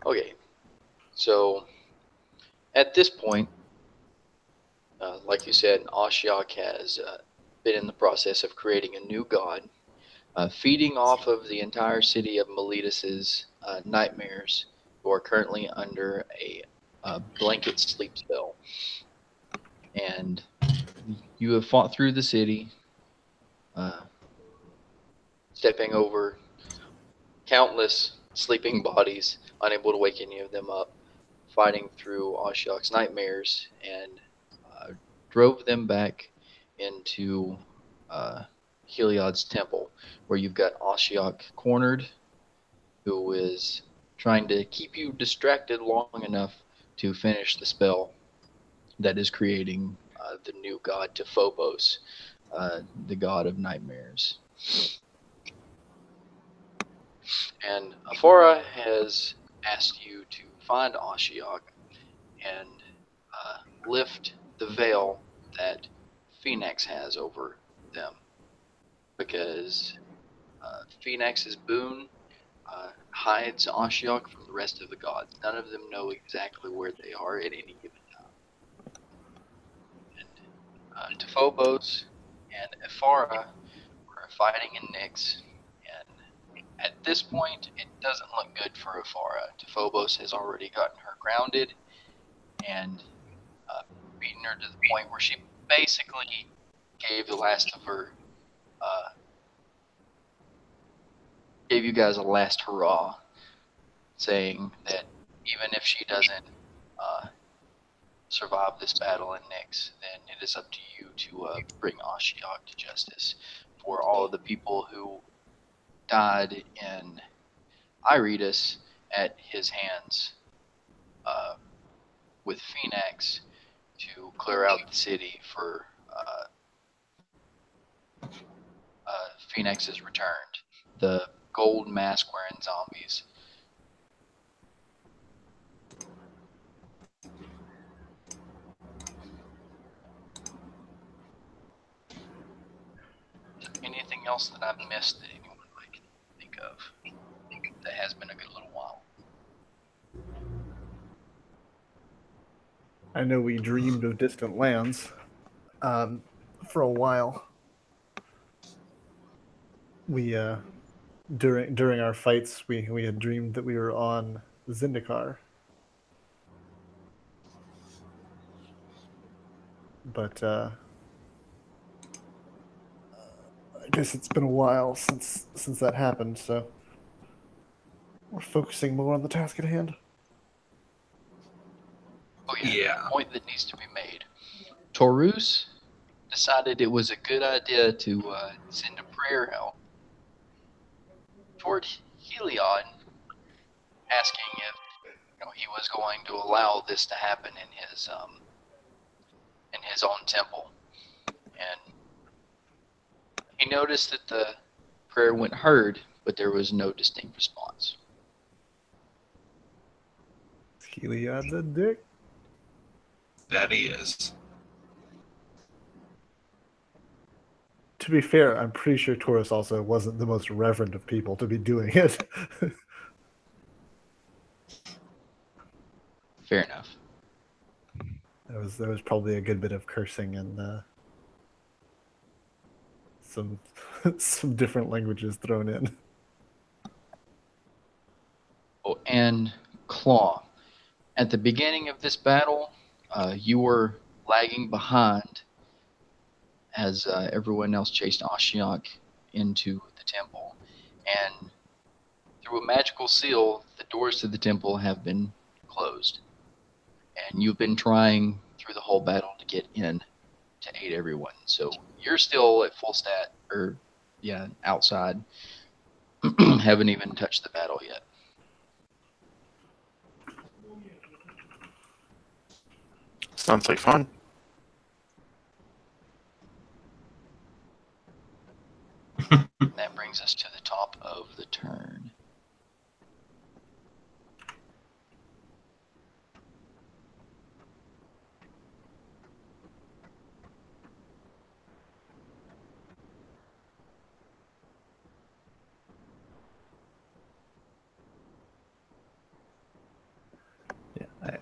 Okay, so at this point, like you said, Ashiok has been in the process of creating a new god, feeding off of the entire city of Miletus's nightmares, who are currently under a blanket sleep spell. And you have fought through the city, uh, stepping over countless sleeping bodies, unable to wake any of them up, fighting through Ashiok's nightmares, and uh, drove them back into uh, Heliod's temple, where you've got Ashiok cornered, who is trying to keep you distracted long enough to finish the spell that is creating the new god to Phobos, the god of nightmares. And Afora has asked you to find Ashiok and lift the veil that Phoenix has over them, because Phoenix's boon hides Ashiok from the rest of the gods. None of them know exactly where they are at any given time. And Phobos and Ephara were fighting in Nyx, and at this point, it doesn't look good for Ephara. Phobos has already gotten her grounded and beaten her to the point where she basically gave the last of her, uh, gave you guys a last hurrah, saying that even if she doesn't uh, survive this battle in Nyx, then it is up to you to bring Ashiok to justice for all of the people who died in Iretus at his hands, uh, with Phoenix to clear out the city for Phoenix is returned. The gold mask wearing zombies. Anything else that I've missed that anyone might think of that has been a good little while? I know we dreamed of distant lands for a while. We during our fights, we had dreamed that we were on Zendikar, but I guess it's been a while since that happened. So we're focusing more on the task at hand. Oh yeah, Yeah. point that needs to be made. Taurus decided it was a good idea to send a prayer out toward Heliod, asking if he was going to allow this to happen in his own temple. And he noticed that the prayer went heard, but there was no distinct response. Heliod's a dick. That he is. To be fair, I'm pretty sure Taurus also wasn't the most reverent of people to be doing it. Fair enough. There was probably a good bit of cursing and some some different languages thrown in. Oh, and Claw. At the beginning of this battle, you were lagging behind as everyone else chased Ashiok into the temple. And through a magical seal, the doors to the temple have been closed. And you've been trying through the whole battle to get in to aid everyone. So you're still at full stat, or yeah, outside. Haven't even touched the battle yet. Sounds like fun. That brings us to the top of the turn.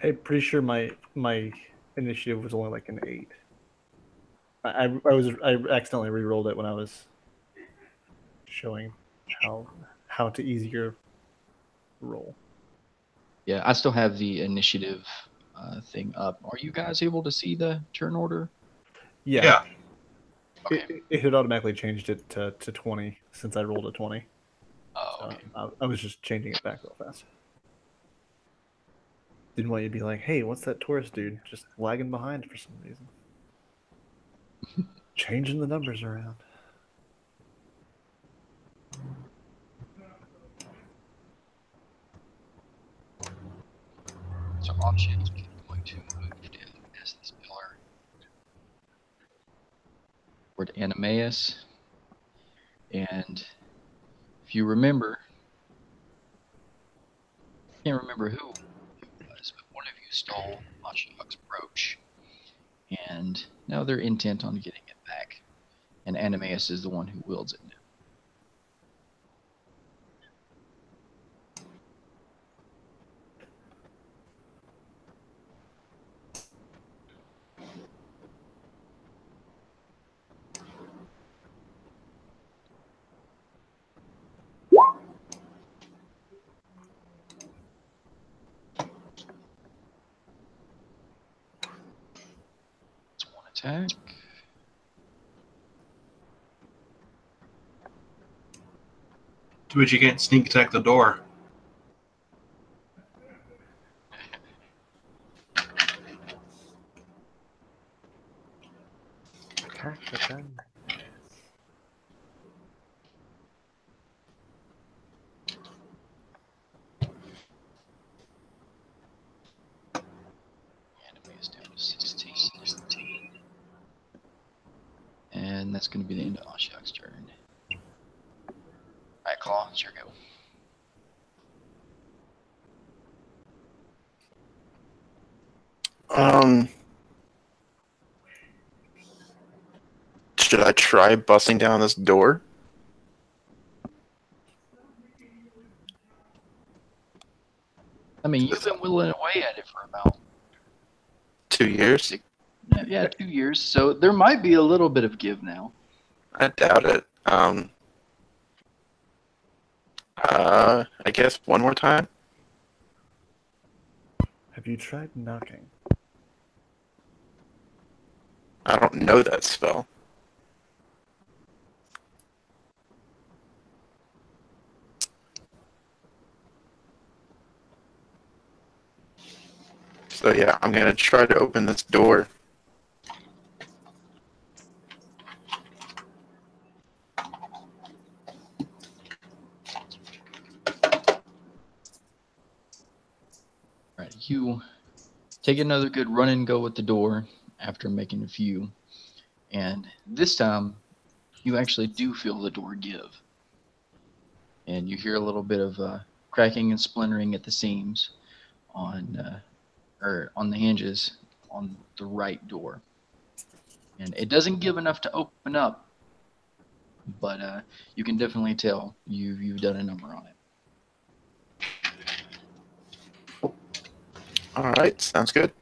I'm pretty sure my initiative was only like an 8. I accidentally re-rolled it when I was showing how to easier roll. Yeah, I still have the initiative thing up. Are you guys able to see the turn order? Yeah, Yeah. Okay. it had automatically changed it to 20 since I rolled a 20. Oh, So okay. I was just changing it back real fast. Didn't want you to be like, hey, what's that tourist dude just lagging behind for some reason? Changing the numbers around. So options is going to move down as this pillar toward Animaeus. And if you remember, I can't remember who it was, but one of you stole Ashiok's brooch. And now they're intent on getting it back. And Animaeus is the one who wields it now. It's one attack. To which you can't sneak attack the door. Attack the gun. Animaeus down to 16. And that's going to be the end of Ashiok's turn. Alright, Claw, it's your go. Should I try busting down this door? I mean, you've been whittling away at it for about 2 years? yeah, 2 years, so there might be a little bit of give now. I doubt it. I guess one more time. Have you tried knocking? I don't know that spell. So yeah, I'm gonna try to open this door. Alright, you take another good run and go with the door after making a few. And this time, you actually do feel the door give. And you hear a little bit of cracking and splintering at the seams on on the hinges on the right door. And it doesn't give enough to open up, but you can definitely tell you've done a number on it. All right, sounds good.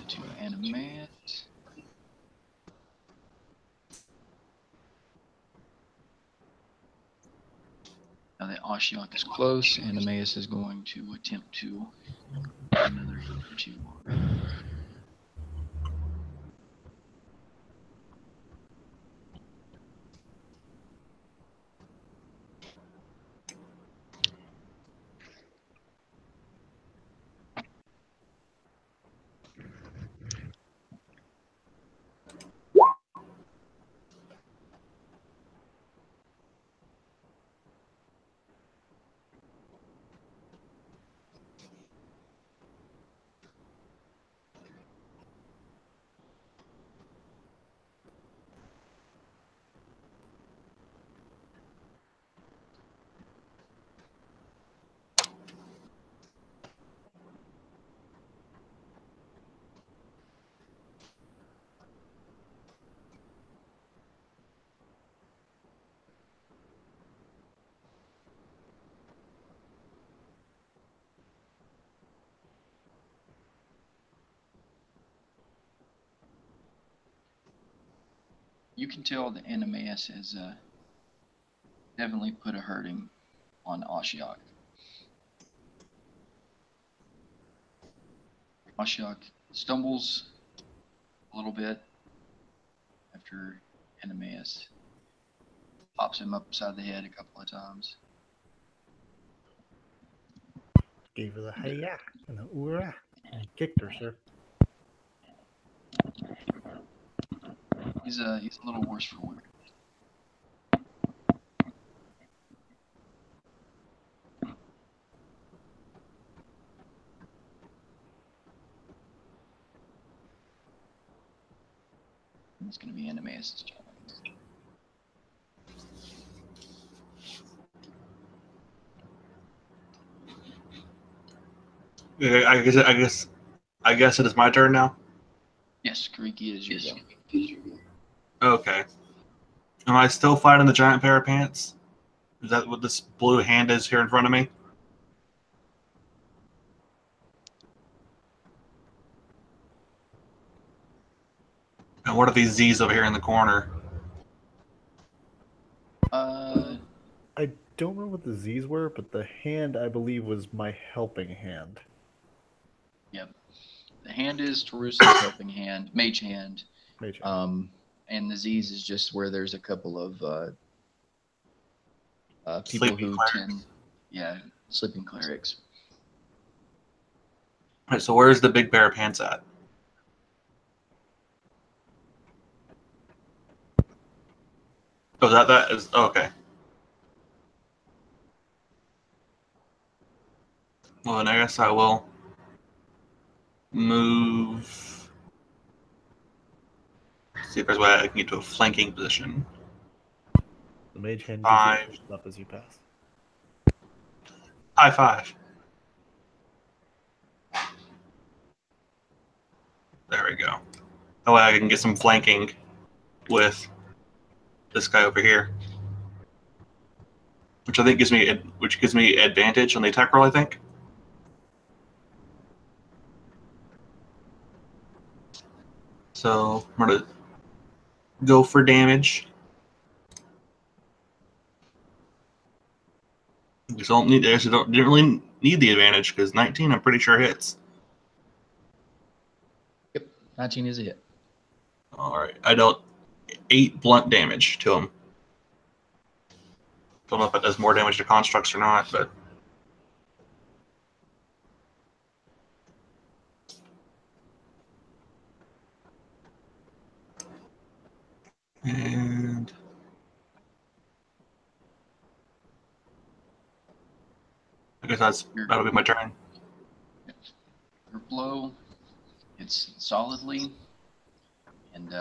To animate. Now that Ashiok is close, Animaeus is going to attempt to another hit or two. you can tell that Animaeus has definitely put a hurting on Ashiok. Ashiok stumbles a little bit after Animaeus pops him upside the head a couple of times. Gave her the hey-ya and the ooh-rah, and kicked her, sir. He's a little worse for wear. It's going to be Animaeus' turn. I guess it is my turn now. Yes, Kariki, it is your go. Okay. Am I still fighting the giant pair of pants? Is that what this blue hand is here in front of me? And what are these Z's over here in the corner? I don't remember what the Z's were, but the hand, I believe, was my helping hand. Yep. The hand is Tarusa's helping hand, mage hand. Mage hand. And the Z's is just where there's a couple of people Sleeping who clerics. sleeping clerics. All right, so where's the big pair of pants at? Oh, that is okay. Well, then I guess I will move. See if there's a way I can get to a flanking position. The mage hand Five. gives you a push up as you pass. High five. There we go. That way I can get some flanking with this guy over here, which I think gives me advantage on the attack roll. I think. So I'm gonna go for damage. Didn't really need the advantage because 19 I'm pretty sure hits. Yep, 19 is a hit. All right, I dealt 8 blunt damage to him. Don't know if it does more damage to constructs or not, but and I guess that'll be my turn. Your blow hits solidly, and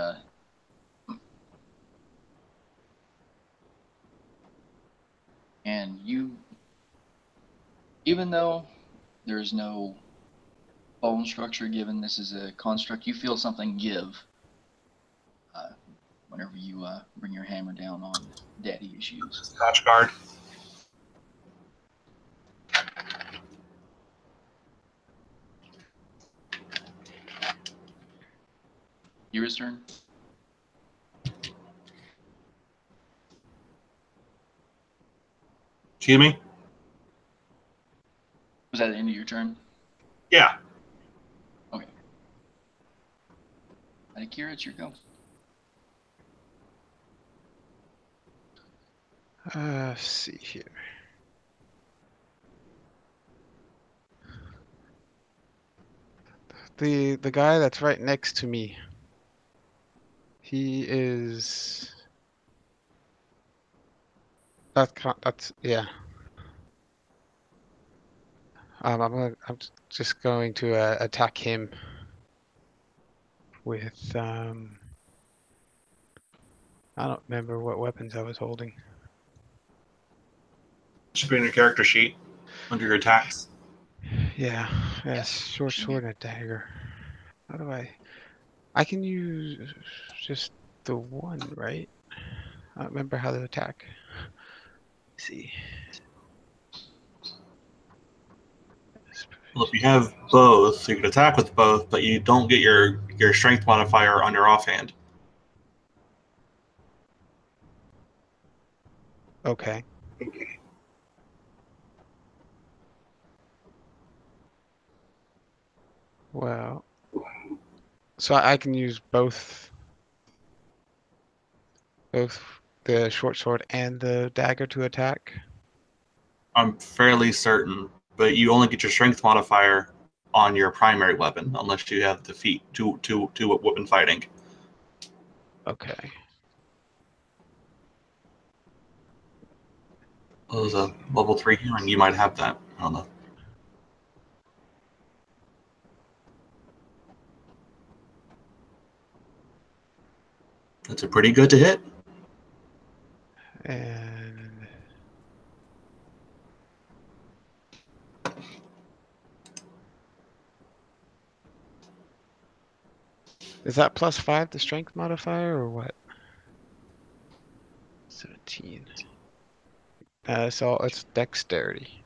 you, even though there's no bone structure given this is a construct, you feel something give whenever you bring your hammer down on daddy issues. Scotch guard. Yours turn. Excuse me? Was that the end of your turn? Yeah. Okay. Akira, it's your go. Let's see here. The guy that's right next to me. He is. That's yeah. I'm just going to attack him with I don't remember what weapons I was holding. Should be in your character sheet under your attacks. Yeah, short sword and a dagger. How do I can use just the one, right? I don't remember how to attack. Let's see. Well, if you have both, you can attack with both, but you don't get your strength modifier on your offhand. Okay. Well, so I can use both the short sword and the dagger to attack. I'm fairly certain, but you only get your strength modifier on your primary weapon unless you have the feat two weapon fighting. Okay. There's a level 3 healing. You might have that. I don't know. That's a pretty good to hit. And is that +5 the strength modifier or what? 17. So it's dexterity.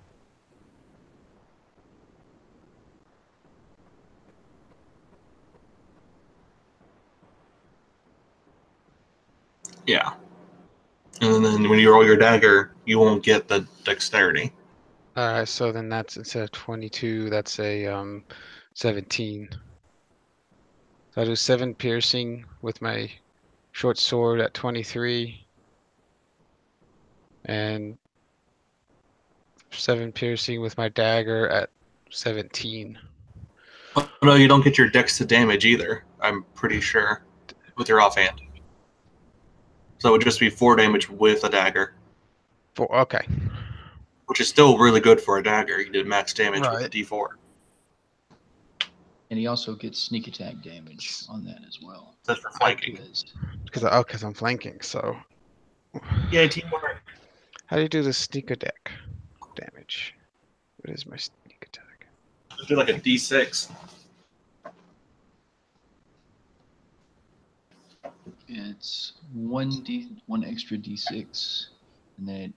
Yeah. And then when you roll your dagger, you won't get the dexterity. So then that's instead of 22, that's a 17. So I do 7 piercing with my short sword at 23, and 7 piercing with my dagger at 17. Oh, no, you don't get your dex to damage either, I'm pretty sure, with your offhand. So it would just be 4 damage with a dagger, Okay. which is still really good for a dagger. You did max damage with a Right. d4. And he also gets sneak attack damage on that as well. That's for flanking. Because I'm flanking, so. Yeah, teamwork. How do you do the sneak attack damage? What is my sneak attack? Just do like a d6. It's one extra d6, and then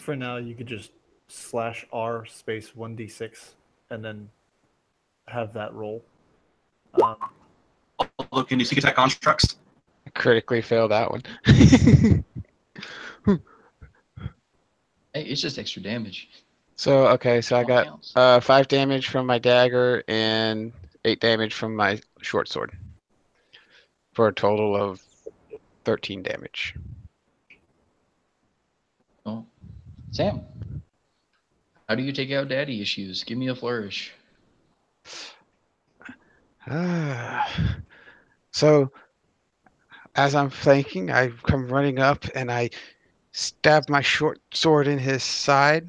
For now, you could just /R space 1d6 and then have that roll. Although, can you sneak attack constructs? I critically failed that one. hey, it's just extra damage. So, okay, so I All got counts. 5 damage from my dagger and 8 damage from my short sword. For a total of 13 damage. Oh, Sam, how do you take out daddy issues? Give me a flourish. So, as I'm flanking, I come running up and I stab my short sword in his side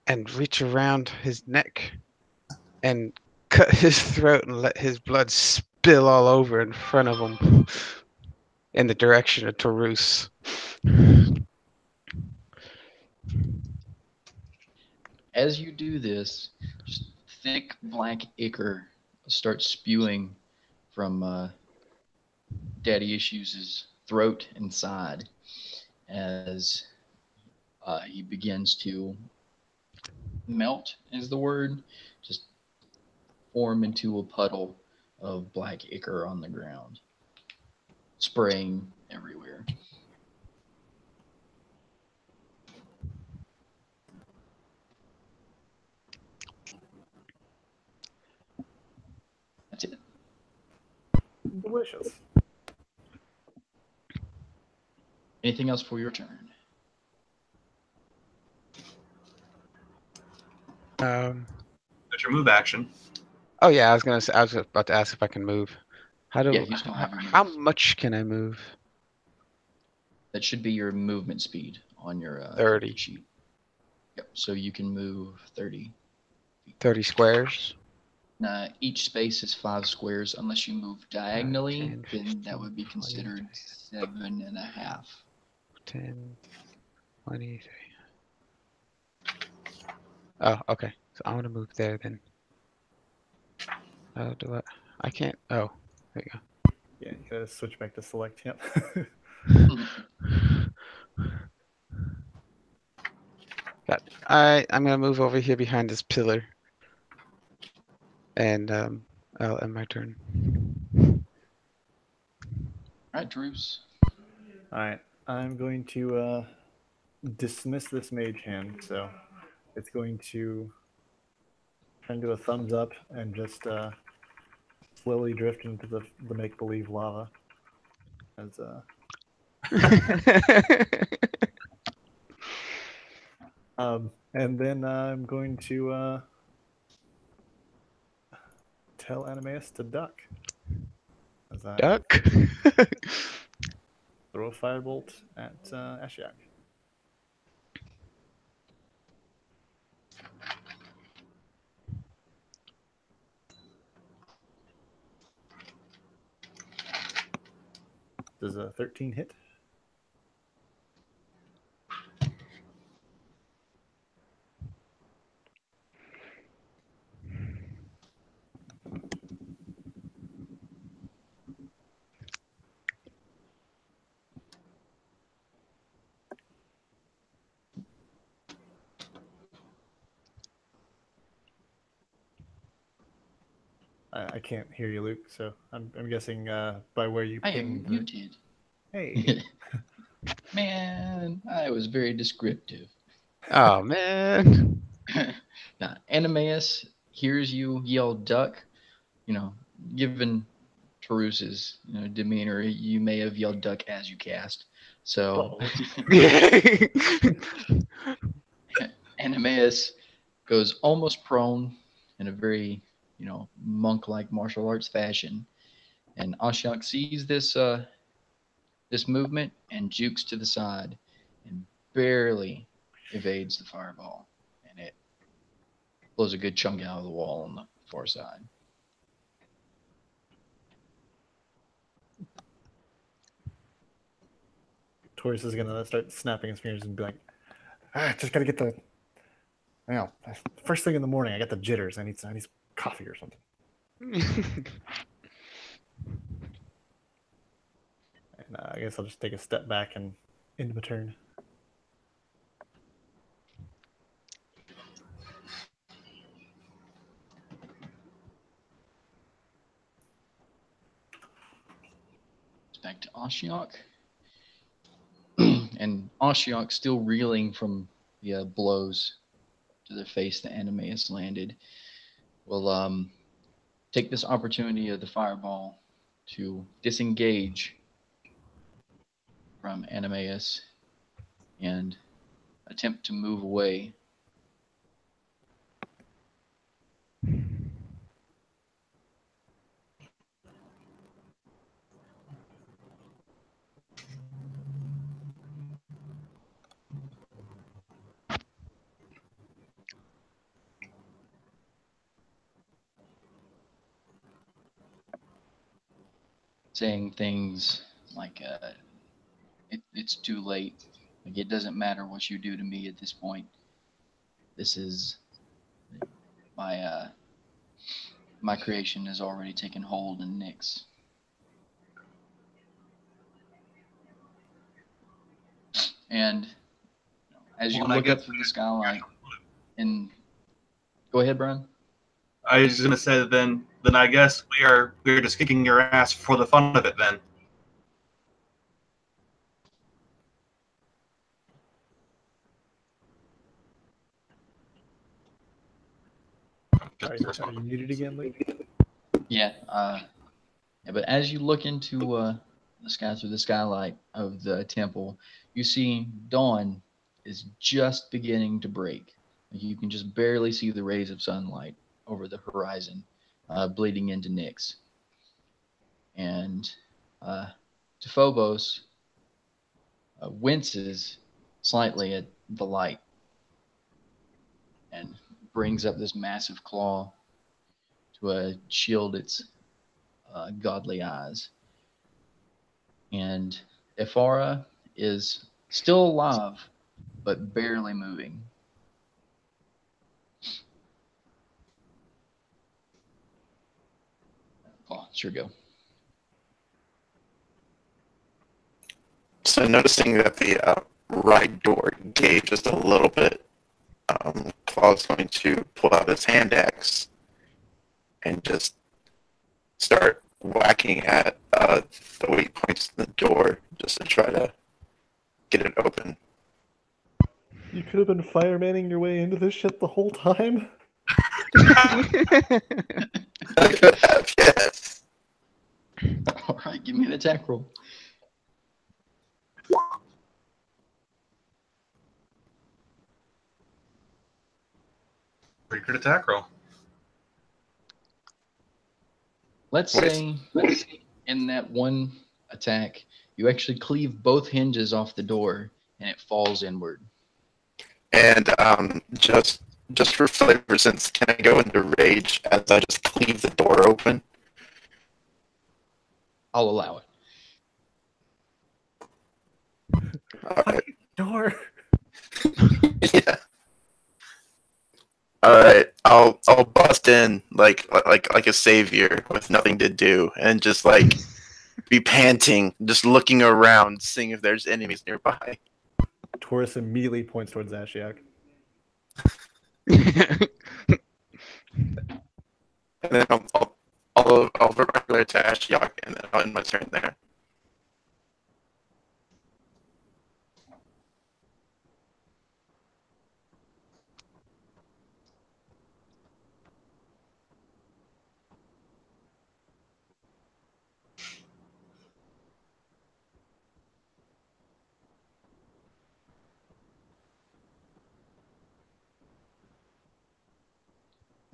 and reach around his neck and cut his throat and let his blood spill all over in front of him in the direction of Tarus. As you do this, just thick black ichor starts spewing from Daddy Issues' throat and side as he begins to melt, is the word, just form into a puddle of black ichor on the ground, spraying everywhere. That's it. Delicious. Anything else for your turn? That's your move action. Oh yeah, I was about to ask if I can move. Yeah, you still have your how move. much can I move? That should be your movement speed on your 30. sheet. Yep. So you can move 30. 30 squares. Each space is 5 squares. Unless you move diagonally, 10, then 15, that would be 20, considered 7.5. 10, 20. Oh, okay. So I want to move there then. Oh, do I can't. Oh, there you go. Yeah, you gotta switch back to select. Yep. Got it. I'm gonna move over here behind this pillar, and I'll end my turn. All right, Drews. All right, I'm going to dismiss this mage hand. So it's going to turn to a thumbs up and just slowly drift into the make believe lava. As and then I'm going to tell Animeus to duck. As I Duck. throw a firebolt at Ashiok. Does a 13 hit? I can't hear you, Luke. So I'm guessing by where you I am pinged. muted. Hey, Man, I was very descriptive. Oh man. Now, Animeus hears you yell duck. You know, given Teruse's demeanor, you may have yelled duck as you cast. So Animeus goes almost prone in a very, monk-like martial arts fashion. And Ashiok sees this movement and jukes to the side and barely evades the fireball. And it blows a good chunk out of the wall on the far side. Taurus is gonna start snapping his fingers and be like, just gotta get the, first thing in the morning, I got the jitters. I need some coffee or something. And I guess I'll just take a step back and end my turn. Back to Ashiok. And Ashiok, still reeling from the blows to the face that Animeus landed, will take this opportunity of the fireball to disengage from Animeus and attempt to move away. Saying things like, it's too late. Like, it doesn't matter what you do to me at this point. This is my creation has already taken hold in Nyx. And as you look up through the skylight, and go ahead, Brian. I was gonna say that then I guess we're just kicking your ass for the fun of it then. Are you muted again, Luke? Yeah. But as you look into the sky through the skylight of the temple, you see dawn is just beginning to break. You can just barely see the rays of sunlight over the horizon, bleeding into Nyx. And Phobos winces slightly at the light and brings up this massive claw to shield its godly eyes. And Ephara is still alive, but barely moving. Oh, sure go. So noticing that the right door gave just a little bit, Claw's going to pull out his hand axe and just start whacking at the weak points in the door just to try to get it open. You could have been firemanning your way into this shit the whole time. I could have, yes. All right, give me an attack roll. Pretty good attack roll. Let's What is- say in that one attack, you actually cleave both hinges off the door and it falls inward. And just for flavor, since can I go into rage as I just cleave the door open? I'll allow it. All right. Door. Yeah. All right. I'll bust in like a savior with nothing to do and just like be panting, just looking around, seeing if there's enemies nearby. Taurus immediately points towards Ashiok. And then I'll regular to Ashiok, and then I'll end my turn there.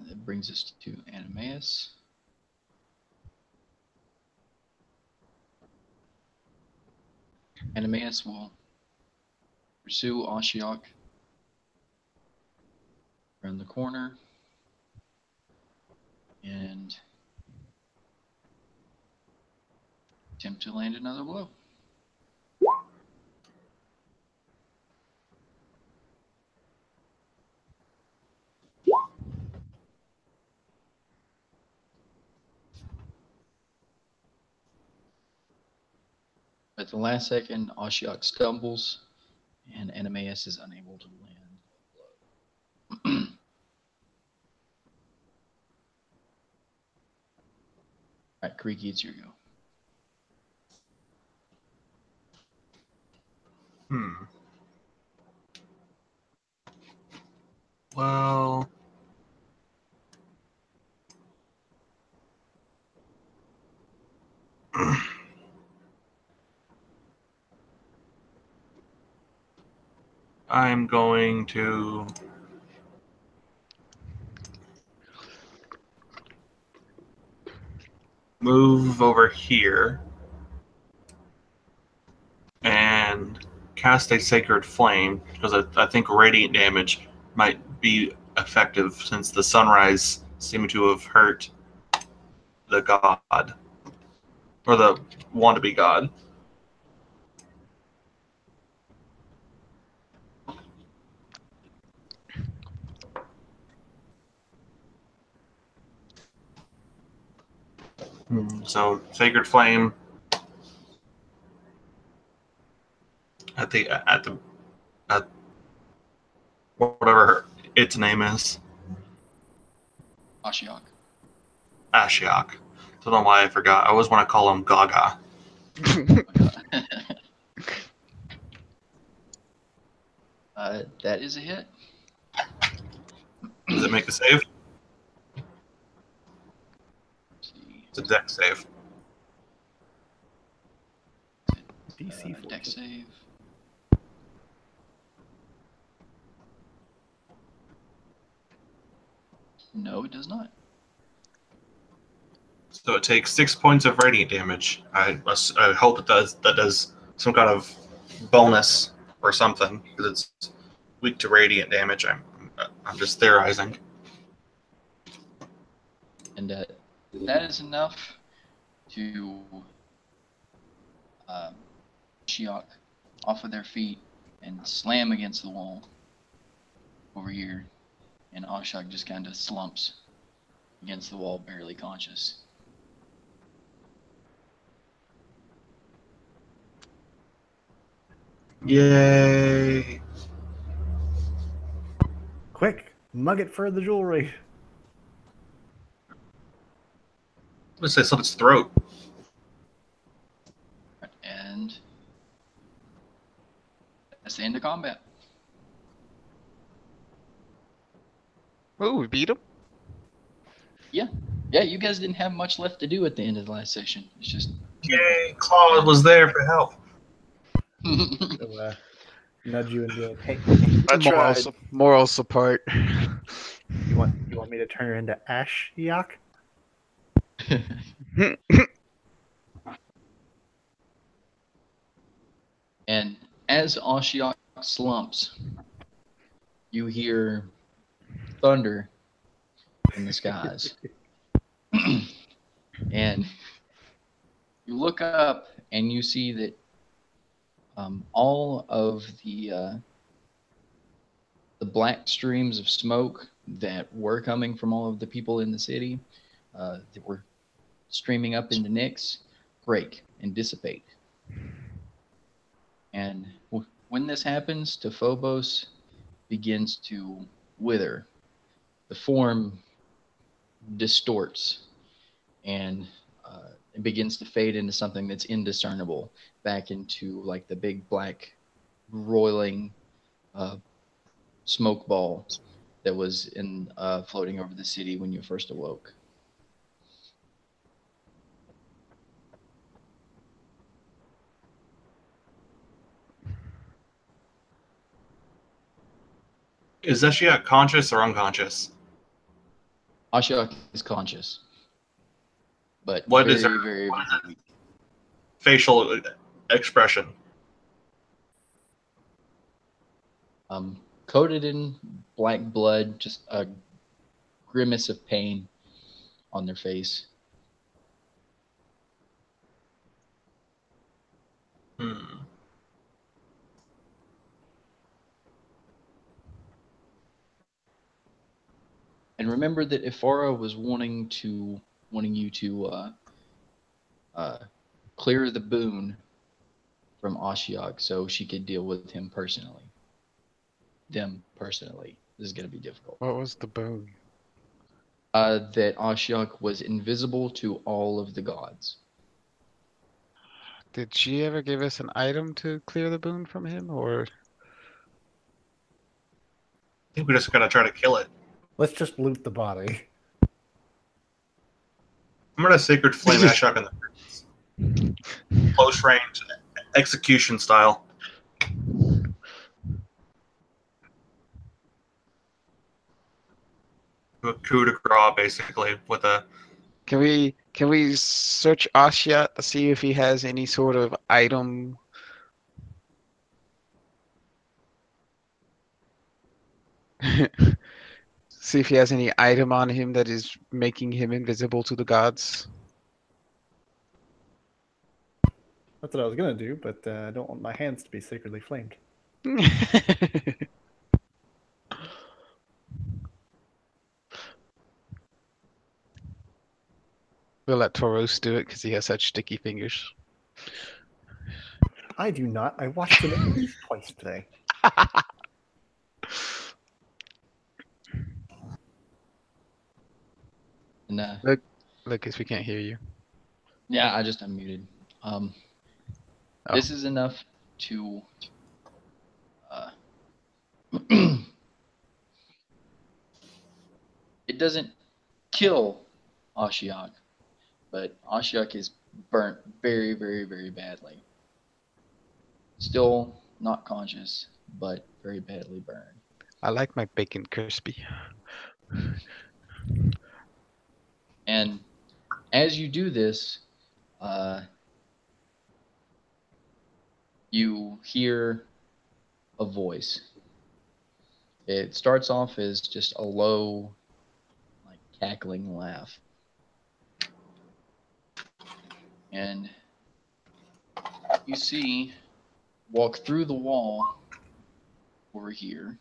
That brings us to Animaeus. Animaeus will pursue Ashiok around the corner and attempt to land another blow. At the last second, Ashiok stumbles, and Animaeus is unable to land a blow. Alright, Creaky, it's your go. Well, I'm going to move over here and cast a Sacred Flame because I think radiant damage might be effective since the sunrise seemed to have hurt the god or the wannabe god. So Sacred Flame at whatever its name is, Ashiok. Ashiok. Don't know why I forgot. I always want to call him Gaga. That is a hit. Does it make a save? Let's see. It's a deck save. DC 14. Deck save. No, it does not. So it takes 6 points of radiant damage. I hope it does some kind of bonus or something because it's weak to radiant damage. I'm just theorizing. And that is enough to Ashiok off of their feet and slam against the wall over here. And Ashiok just kind of slumps against the wall, barely conscious. Yay! Quick, mug it for the jewelry. gonna say slit its throat. And that's the end of combat. Oh, we beat him? Yeah, you guys didn't have much left to do at the end of the last session. It's just Yay, Claude was there for help. So, nudge you and be like, "Hey, I tried. Moral support. you want me to turn her into Ashiok?" And as Ashiok slumps, you hear thunder in the skies. And you look up and you see that all of the black streams of smoke that were coming from all of the people in the city that were streaming up into Nyx break and dissipate. And when this happens, Phobos begins to wither. The form distorts and it begins to fade into something that's indiscernible, back into like the big black roiling smoke ball that was in floating over the city when you first awoke. Is Ashiok conscious or unconscious? Ashiok is conscious, but What very, is her very, very weak. facial expression? Coated in black blood, just a grimace of pain on their face. And remember that Ifara was wanting you to clear the boon from Ashiok so she could deal with him personally. Them personally. This is going to be difficult. What was the boon? That Ashiok was invisible to all of the gods. Did she ever give us an item to clear the boon from him, or? I think we just gotta try to kill it. Let's just loot the body. I'm gonna Sacred Flame Ashiok in the close range, execution style. A coup de grace, basically, with a. Can we search Ashiok to see if he has any sort of item? See if he has any item on him that is making him invisible to the gods. That's what I was gonna do, but I don't want my hands to be sacredly flamed. We'll let Tauros do it because he has such sticky fingers. I do not. I watched him at least twice today. And Lucas, we can't hear you. yeah, I just unmuted. This is enough to it doesn't kill Ashiok, but Ashiok is burnt very, very, very badly. Still not conscious, but very badly burned. I like my bacon crispy. And as you do this, you hear a voice. It starts off as just a low, like cackling laugh. And you see, walk through the wall over here,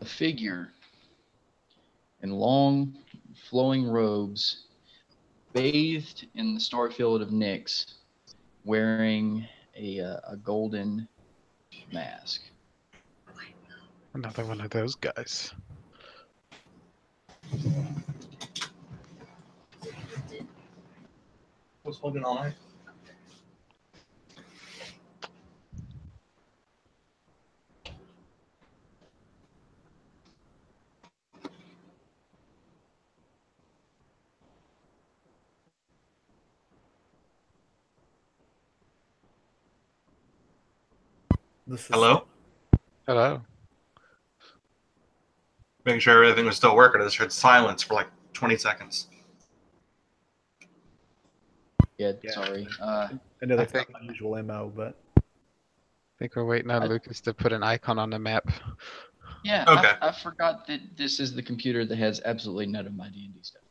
a figure in long, flowing robes, bathed in the starfield of Nyx, wearing a golden mask. Another one of those guys. Was holding all night. This is Hello? Hello. Making sure everything was still working. I just heard silence for like 20 seconds. Yeah, Yeah. sorry. I know that's think- not my usual MO, but I think we're waiting on I- Lucas to put an icon on the map. Yeah, Okay. I forgot that this is the computer that has absolutely none of my D&D stuff.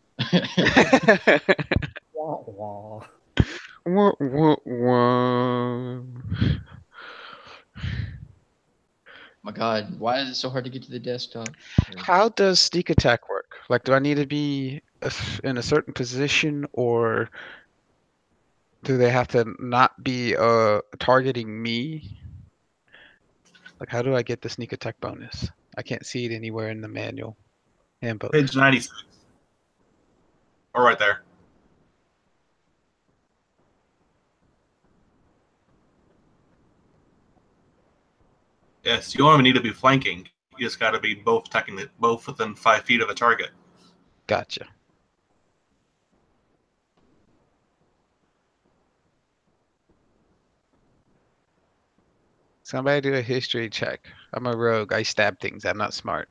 wah, wah. Wah, wah, wah. My God, why is it so hard to get to the desktop? How does sneak attack work? Like, do I need to be in a certain position, or do they have to not be targeting me? Like, how do I get the sneak attack bonus? I can't see it anywhere in the manual handbook. Page 96. Or right there. Yes, you don't even need to be flanking. You just got to be both attacking it, both within 5 feet of a target. Gotcha. Somebody do a history check. I'm a rogue. I stab things. I'm not smart.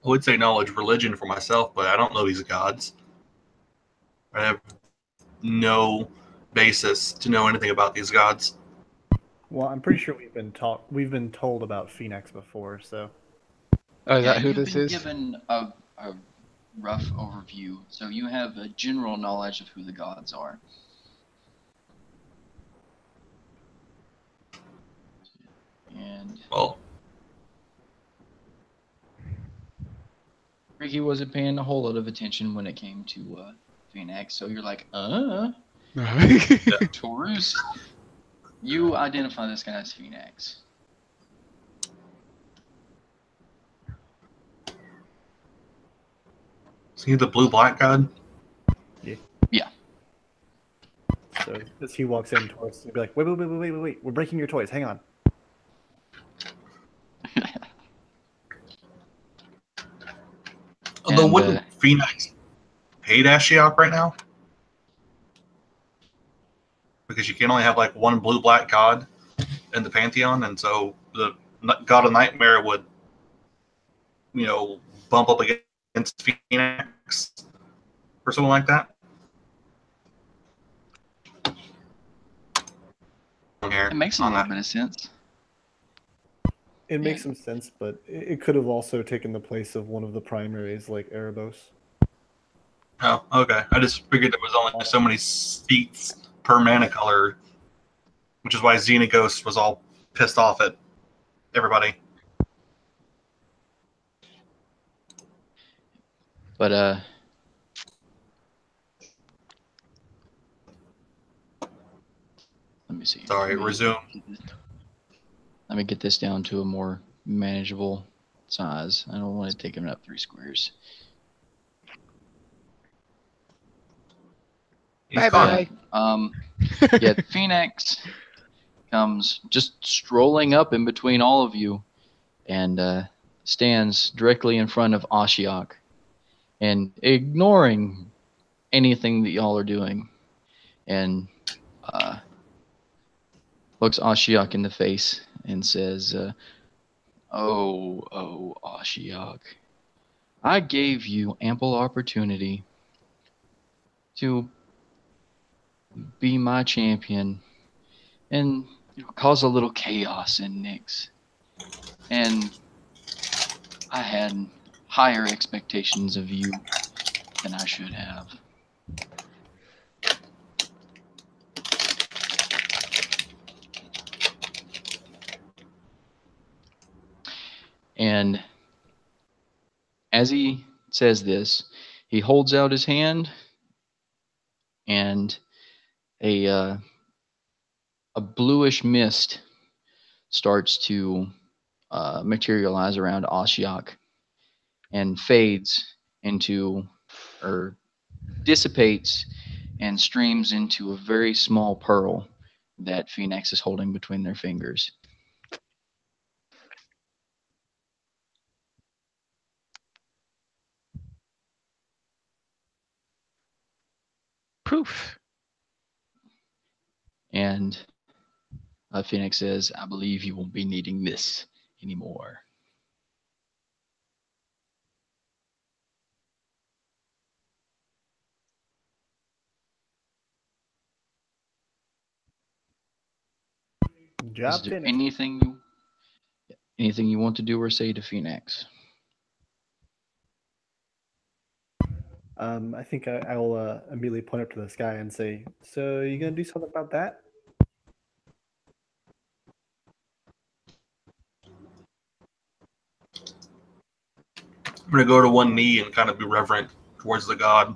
I would say knowledge religion for myself, but I don't know these gods. I have no basis to know anything about these gods. Well, I'm pretty sure we've been told about Phoenix before, so Oh, is Yeah, that who you've this been is? given a rough overview, so you have a general knowledge of who the gods are. And Well, Ricky wasn't paying a whole lot of attention when it came to Phoenix, so you're like, Taurus. You identify this guy as Phoenix. is he the blue-black god? so as he walks in to us, he'll be like, wait, we're breaking your toys. Hang on. Although And, wouldn't Phoenix hate Ashiok right now? Because you can only have like one blue-black god in the pantheon, and so the god of nightmare would, bump up against Phoenix or something like that. It makes a little bit of sense. It makes some sense, but it could have also taken the place of one of the primaries, like Erebos. Oh, okay. I just figured there was only so many seats per mana color, which is why Xenaghost was all pissed off at everybody. But let me see. Sorry, resume. Let me get this down to a more manageable size. I don't want to take him up 3 squares. He's Bye-bye. fine. Yeah, Phoenix comes just strolling up in between all of you and stands directly in front of Ashiok and ignoring anything that y'all are doing and looks Ashiok in the face and says, Oh, Ashiok, I gave you ample opportunity to be my champion and cause a little chaos in Nyx. And I had higher expectations of you than I should have. And as he says this, He holds out his hand, and a bluish mist starts to materialize around Ashiok and fades into, or dissipates and streams into a very small pearl that Phoenix is holding between their fingers. Proof. And Phoenix says, I believe you won't be needing this anymore. Job Is there finished. anything you want to do or say to Phoenix? I think I'll immediately point up to the sky and say, "So you gonna do something about that?" I'm gonna go to one knee and kind of be reverent towards the god.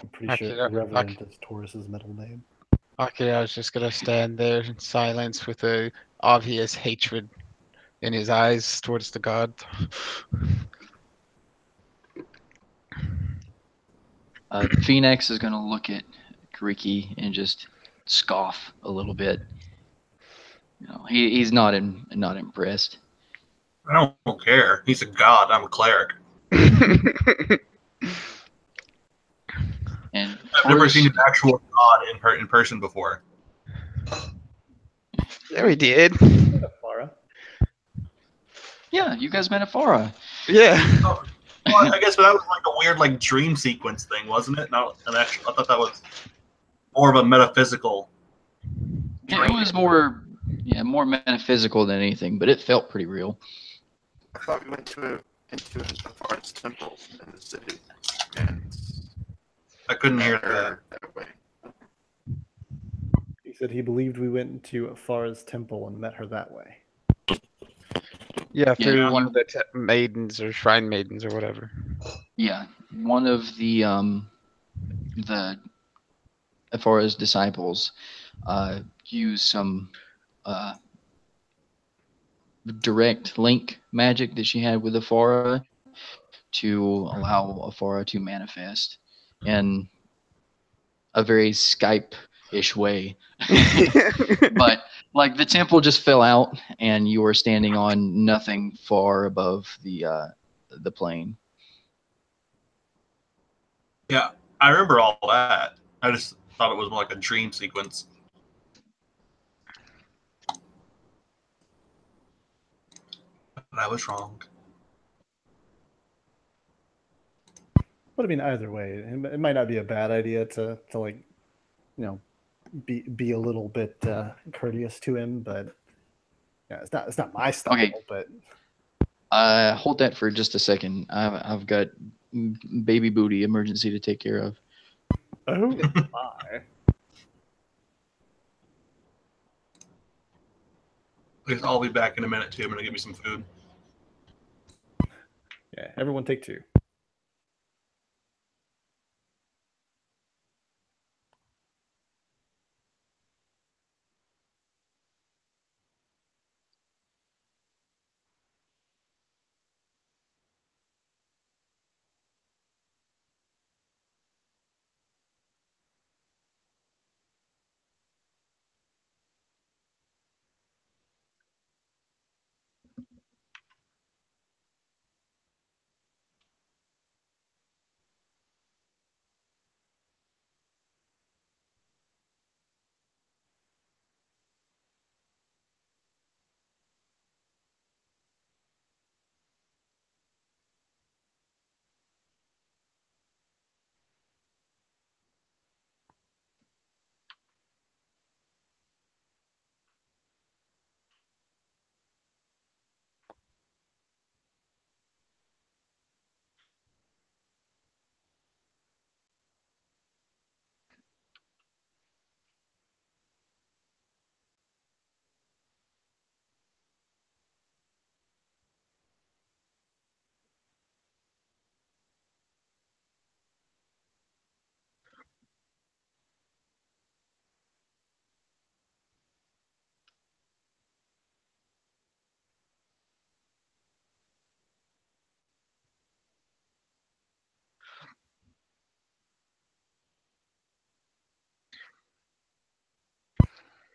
I'm pretty Okay, sure Reverend is Taurus's middle name. Okay, I was just gonna stand there in silence with a obvious hatred in his eyes towards the god. Phoenix is going to look at Ricky and just scoff a little bit. He's not impressed. I don't care. He's a god. I'm a cleric. And I've never seen an actual god in person before. Yeah, we did. Farah. Yeah, you guys met at Farah. Yeah. Oh, well, I guess that was like a weird like dream sequence thing, wasn't it? No, and actually, I thought that was more of a metaphysical. It was more metaphysical than anything, but it felt pretty real. I thought we went into a forest temple in the city, and I couldn't hear that. that way. He said he believed we went into Farah's temple and met her that way. Yeah, through Yeah, one of the maidens or shrine maidens or whatever. Yeah, one of the Farah's disciples used some direct link magic that she had with Afara to allow Afara to manifest in a very Skype-ish way. But like the temple just fell out, and you were standing on nothing far above the plane. Yeah, I remember all that. I just thought it was more like a dream sequence. But I was wrong. But I mean, either way, it might not be a bad idea to like, be a little bit courteous to him. But yeah, it's not my style. Okay. But Hold that for just a second. I've got baby booty emergency to take care of. oh my. I'll be back in a minute too. I'm gonna give me some food. Yeah, everyone take two.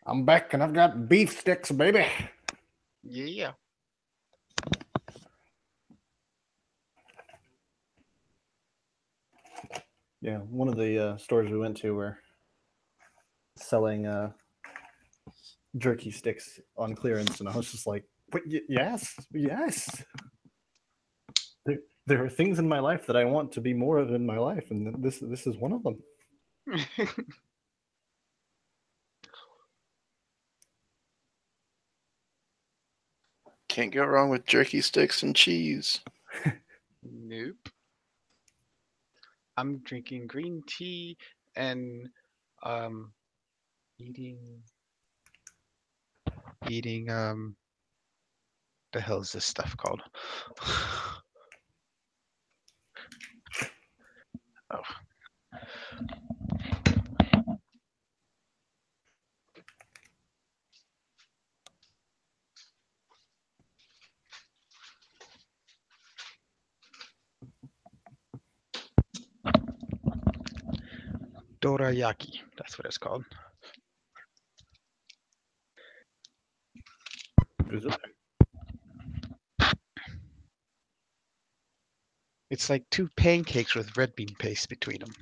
I'm back and I've got beef sticks, baby. Yeah. Yeah, one of the stores we went to were selling jerky sticks on clearance, and I was just like, "But yes, yes." There are things in my life that I want to be more of in my life, and this is one of them. Can't go wrong with jerky sticks and cheese. Nope. I'm drinking green tea and eating the hell is this stuff called? Oh. Dorayaki, that's what it's called. Is it? It's like 2 pancakes with red bean paste between them.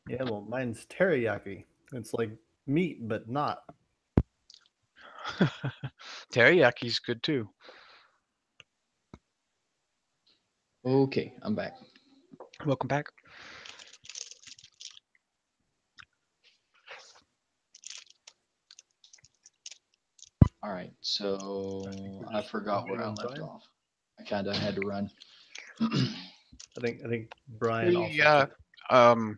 Yeah, well, mine's teriyaki. It's like meat, but not. Teriyaki's good too. Okay, I'm back. Welcome back. All right, so I forgot where I left Brian? off. I kind of had to run. I think Brian also Yeah. stepped out.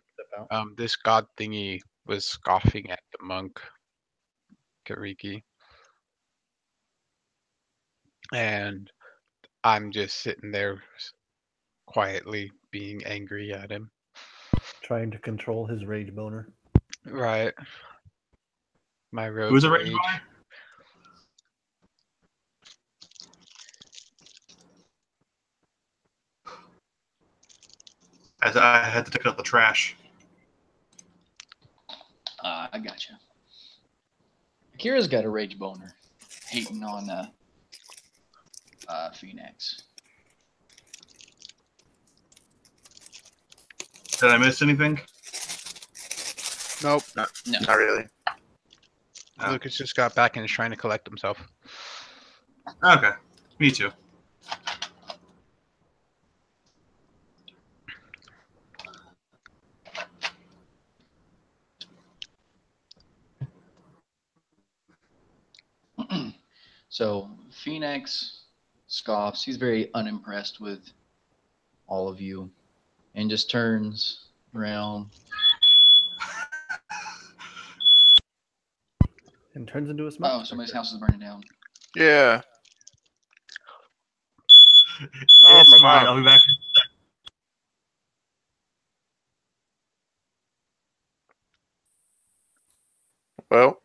This god thingy was scoffing at the monk, Kariki. And I'm just sitting there quietly being angry at him. Trying to control his rage boner. Right. My road Who's a rage. rage boy? As I had to take out the trash. I gotcha. Akira's got a rage boner, hating on Phoenix. Did I miss anything? Nope. No. Not really. Oh. Lucas just got back and is trying to collect himself. Okay, me too. So Phoenix scoffs. He's very unimpressed with all of you, and just turns around. And turns into a smoke. Oh, somebody's house is burning down. Yeah. Oh It's my fine. God. I'll be back. Well,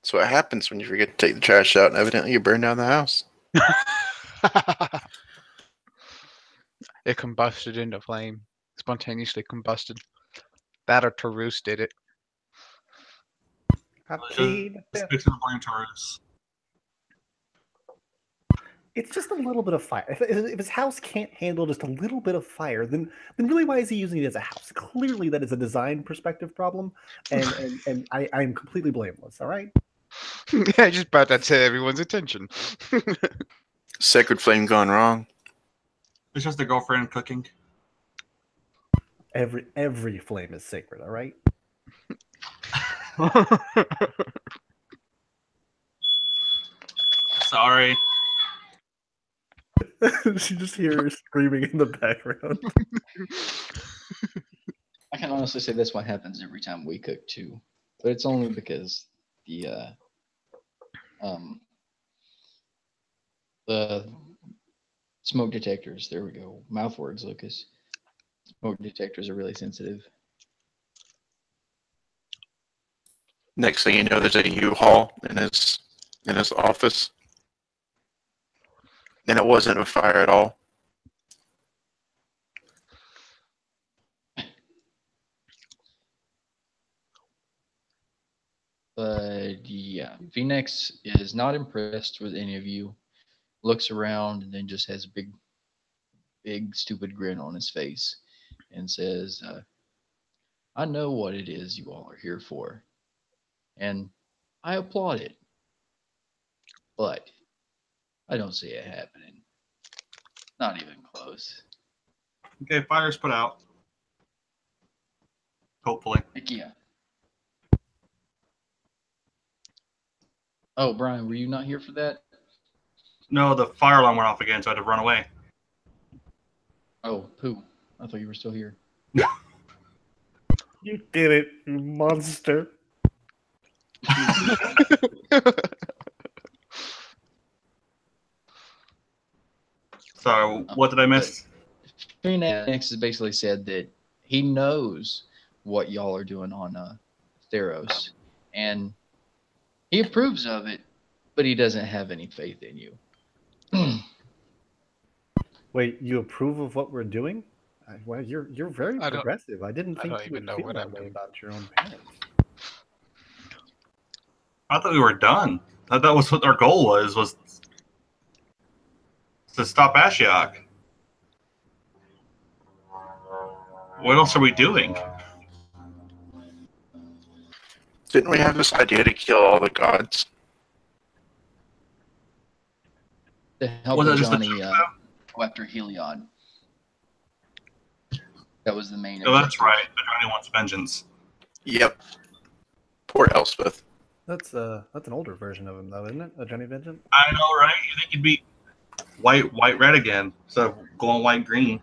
that's what happens when you forget to take the trash out, and evidently you burn down the house. It combusted into flame. Spontaneously combusted. That or Tarus did it. I Just paid a debt. fixing the blame Taurus. It's just a little bit of fire. If his house can't handle just a little bit of fire, then really why is he using it as a house? Clearly, that is a design perspective problem, and I'm completely blameless. All right. I just brought that to everyone's attention. Sacred flame gone wrong. It's just a girlfriend cooking. Every flame is sacred. All right. Sorry. She just hears screaming in the background. I can honestly say that's what happens every time we cook too, but it's only because the smoke detectors. There we go. Mouth words, Lucas. Smoke detectors are really sensitive. Next thing you know, there's a U-Haul in his office, and it wasn't a fire at all. But yeah, Phoenix is not impressed with any of you. Looks around and then just has a big, stupid grin on his face and says, I know what it is you all are here for, and I applaud it, but I don't see it happening. Not even close. Okay, fire's put out. Hopefully. Heck yeah. Oh, Brian, were you not here for that? No, the fire alarm went off again, so I had to run away. Oh, poo. I thought you were still here. You did it, you monster. So, what did I miss? Phoenix has basically said that he knows what y'all are doing on Theros, and he approves of it, but he doesn't have any faith in you. Wait, you approve of what we're doing? Well, you're very I don't- progressive. I didn't I think don't you even would know feel what that I'm way doing. about your own parents. I thought we were done. That was what our goal was to stop Ashiok. What else are we doing? Didn't we have this idea to kill all the gods? To help Was that just a Johnny joke, go after Heliod. That was the main Oh, that's objective. right. The Johnny wants vengeance. Yep. Poor Elspeth. That's an older version of him, though, isn't it? A Johnny Vengeance? I know, right? You think he'd be white, red again instead of going white, green?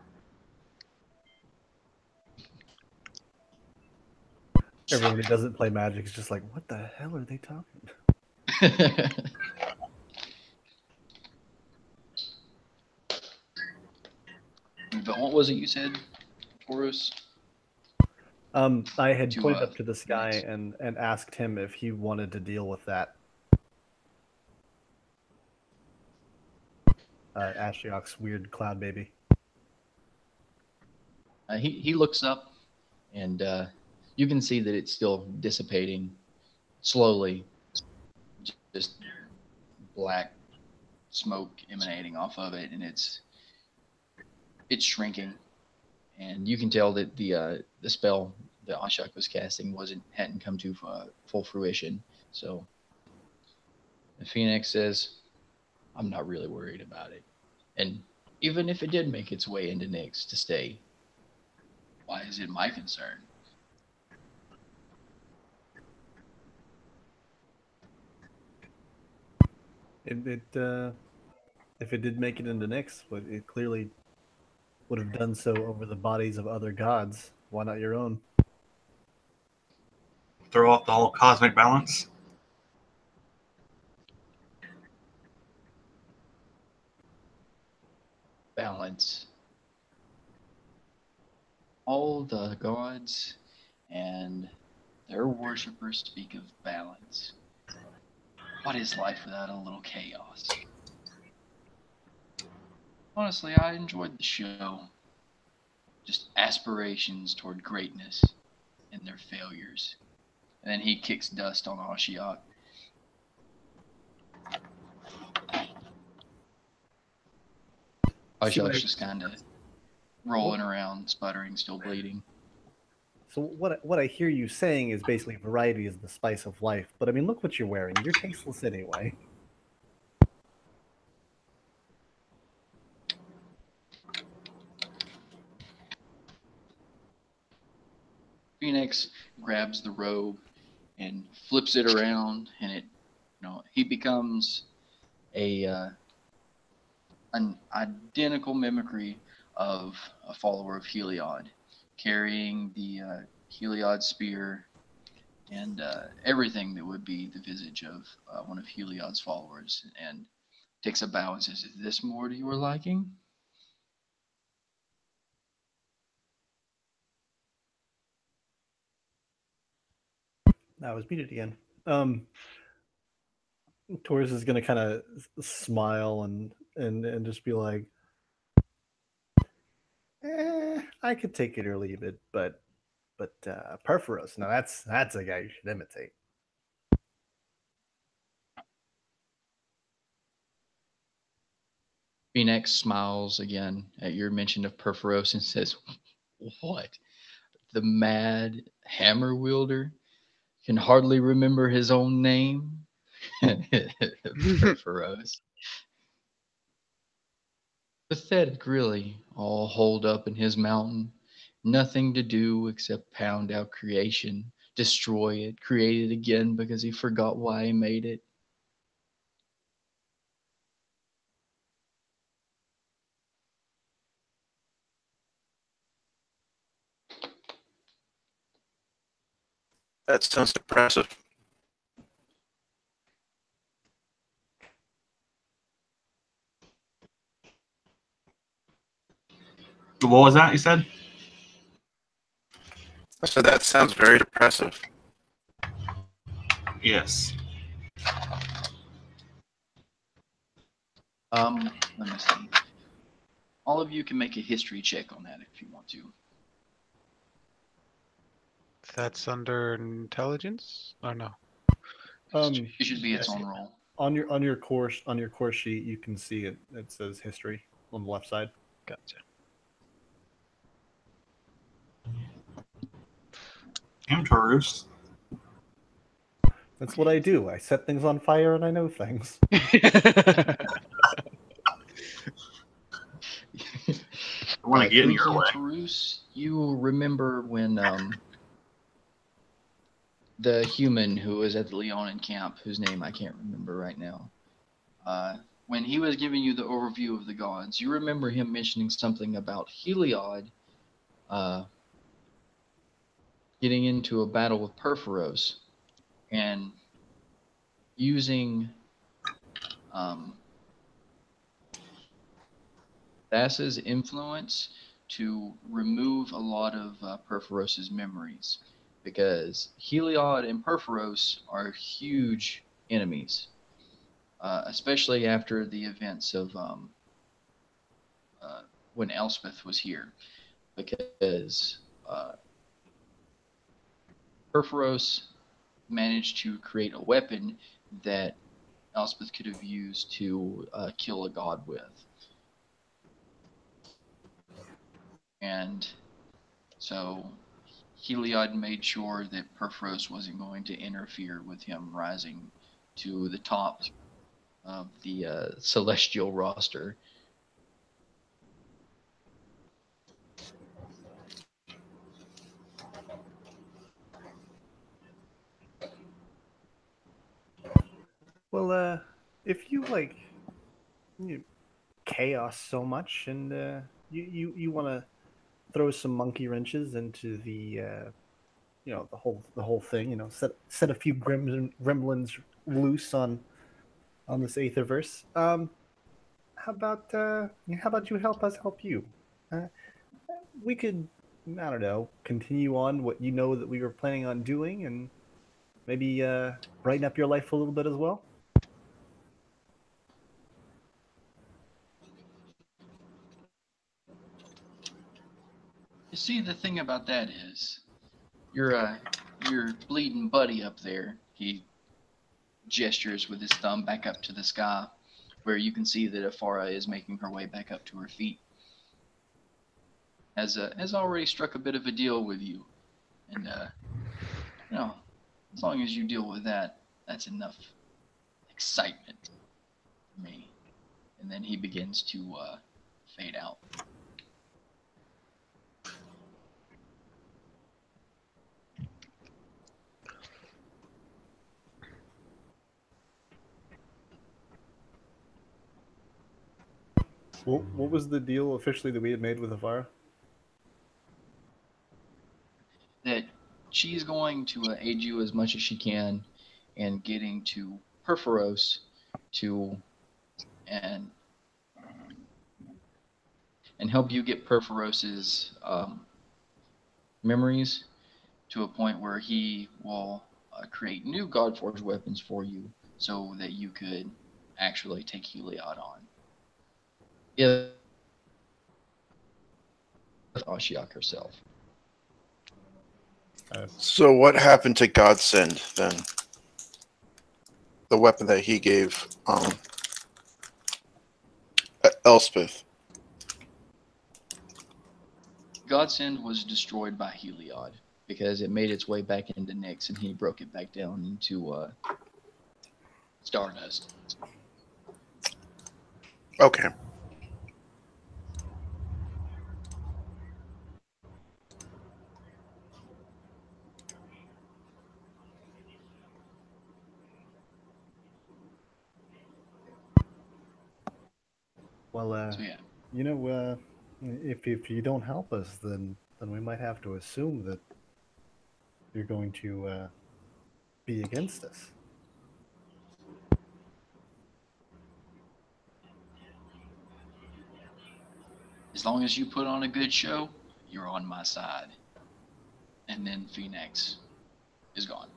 Everyone who doesn't play Magic is just like, what the hell are they talking about? But what was it you said, Taurus? I had To, pointed up to the sky Phoenix. and asked him if he wanted to deal with that. Ashiok's weird cloud baby. He looks up, and you can see that it's still dissipating slowly. Just black smoke emanating off of it, and it's shrinking. And you can tell that the spell that Ashok was casting hadn't come to full fruition. So the Phoenix says, "I'm not really worried about it, and even if it did make its way into Nyx to stay, why is it my concern?" If it did make it into Nyx, but it clearly would have done so over the bodies of other gods. Why not your own? Throw off the whole cosmic balance? Balance. All the gods and their worshippers speak of balance. What is life without a little chaos? Honestly, I enjoyed the show. Just aspirations toward greatness and their failures. And then he kicks dust on Ashiok. Ashiok's just kind of rolling around, sputtering, still bleeding. So what I hear you saying is basically variety is the spice of life. But I mean, look what you're wearing. You're tasteless anyway. Phoenix grabs the robe and flips it around, and he becomes an identical mimicry of a follower of Heliod, carrying the Heliod spear and everything that would be the visage of one of Heliod's followers, and takes a bow and says, "Is this more to your liking?" I was muted again. Taurus is gonna kind of smile and just be like, I could take it or leave it, but Perforos, now that's a guy you should imitate. Phoenix smiles again at your mention of Perforos and says, "What? The mad hammer wielder can hardly remember his own name?" Perforos. Pathetic, really, all holed up in his mountain. Nothing to do except pound out creation, destroy it, create it again because he forgot why he made it. That sounds impressive. What was that you said? I said that sounds very depressive. Yes. Let me see. All of you can make a history check on that if you want to. That's under intelligence? Oh no. It should be its own roll. On your course sheet, you can see it. It says history on the left side. Gotcha. Damn, Taurus. That's what I do. I set things on fire and I know things. I want to get in your way. Tarus, you remember when the human who was at the Leonin camp, whose name I can't remember right now, when he was giving you the overview of the gods, you remember him mentioning something about Heliod getting into a battle with Perforos and using Thassa's influence to remove a lot of Perforos' memories, because Heliod and Perforos are huge enemies, especially after the events of when Elspeth was here, because Perforos managed to create a weapon that Elspeth could have used to kill a god with. And so Heliod made sure that Perforos wasn't going to interfere with him rising to the top of the celestial roster. Well, if you like chaos so much, and you want to throw some monkey wrenches into the the whole thing, set a few gremlins loose on this Aetherverse. How about you help us help you? We could, I don't know, continue on what you know that we were planning on doing, and maybe brighten up your life a little bit as well. You see, the thing about that is, your bleeding buddy up there, he gestures with his thumb back up to the sky, where you can see that Afara is making her way back up to her feet, has already struck a bit of a deal with you, and as long as you deal with that, that's enough excitement for me. And then he begins to fade out. What was the deal officially that we had made with Avara? That she's going to aid you as much as she can in getting to Perforos and help you get Perforos's memories to a point where he will create new Godforged weapons for you so that you could actually take Heliod on. If Ashiok herself. So what happened to Godsend then? The weapon that he gave Elspeth. Godsend was destroyed by Heliod because it made its way back into Nyx and he broke it back down into Stardust. Okay. Well, So yeah. you know, if you don't help us, then we might have to assume that you're going to be against us. As long as you put on a good show, you're on my side. And then Phoenix is gone.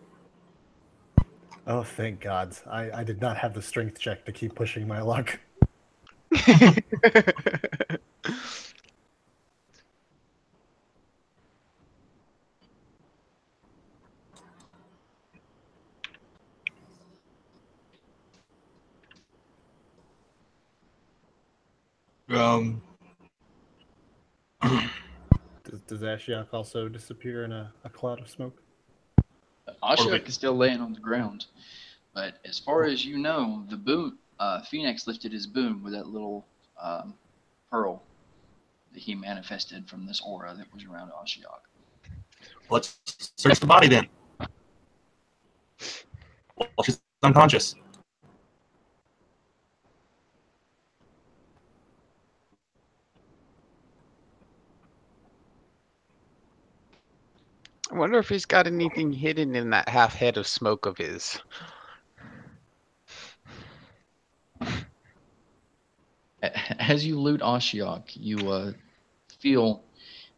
Oh, thank God! I did not have the strength check to keep pushing my luck. Does Ashiok also disappear in a cloud of smoke? Ashiok is still laying on the ground. But as far as you know, the boon, Phoenix lifted his boon with that little pearl that he manifested from this aura that was around Ashiok. Let's search the body then. Well, she's unconscious. I wonder if he's got anything hidden in that half head of smoke of his. As you loot Ashiok, you feel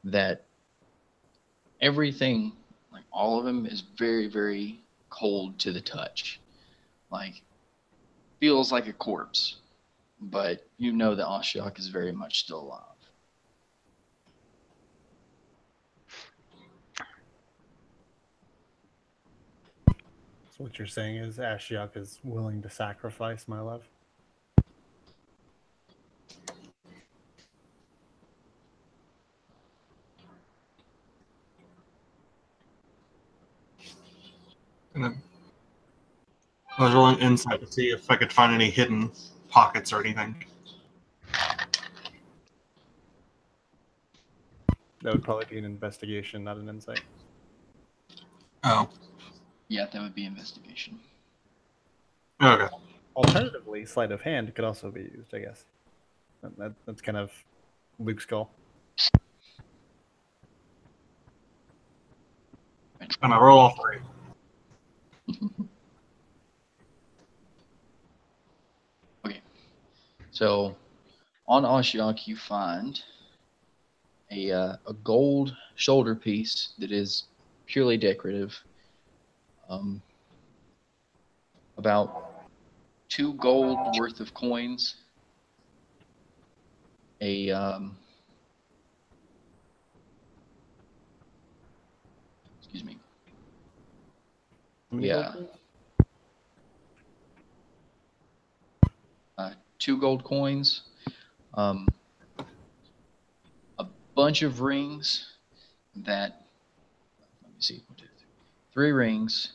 that everything, like all of him, is very, very cold to the touch. Like, feels like a corpse. But you know that Ashiok is very much still alive. So what you're saying is Ashiok is willing to sacrifice my love? I was rolling insight to see if I could find any hidden pockets or anything. That would probably be an investigation, not an insight. Oh, Yeah, that would be investigation. okay. Alternatively, sleight of hand could also be used, I guess. That's kind of Luke's call. And I roll all three. Okay. So, on Ashiok, you find a gold shoulder piece that is purely decorative. About 2 gold worth of coins. Excuse me. How many Yeah. gold? 2 gold coins. A bunch of rings that, let me see, 1, 2, 3 rings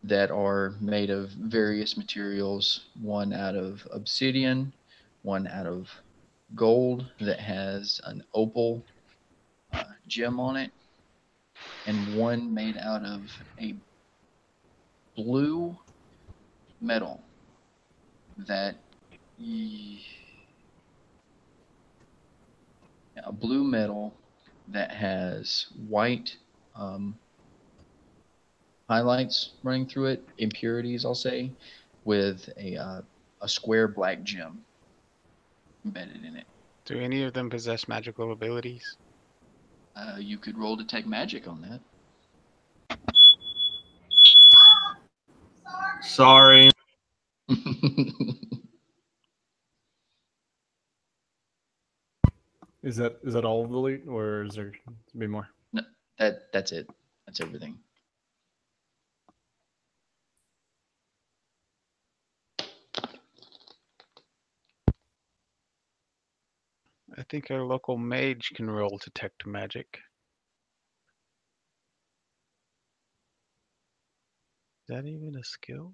that are made of various materials, one out of obsidian, one out of gold that has an opal gem on it, and one made out of a blue metal that a blue metal that has white highlights running through it, impurities, I'll say, with a square black gem embedded in it. Do any of them possess magical abilities? You could roll detect magic on that. Sorry. Is that all of the loot, or is there be more? No, that's it. That's everything. I think our local mage can roll detect magic. Is that even a skill?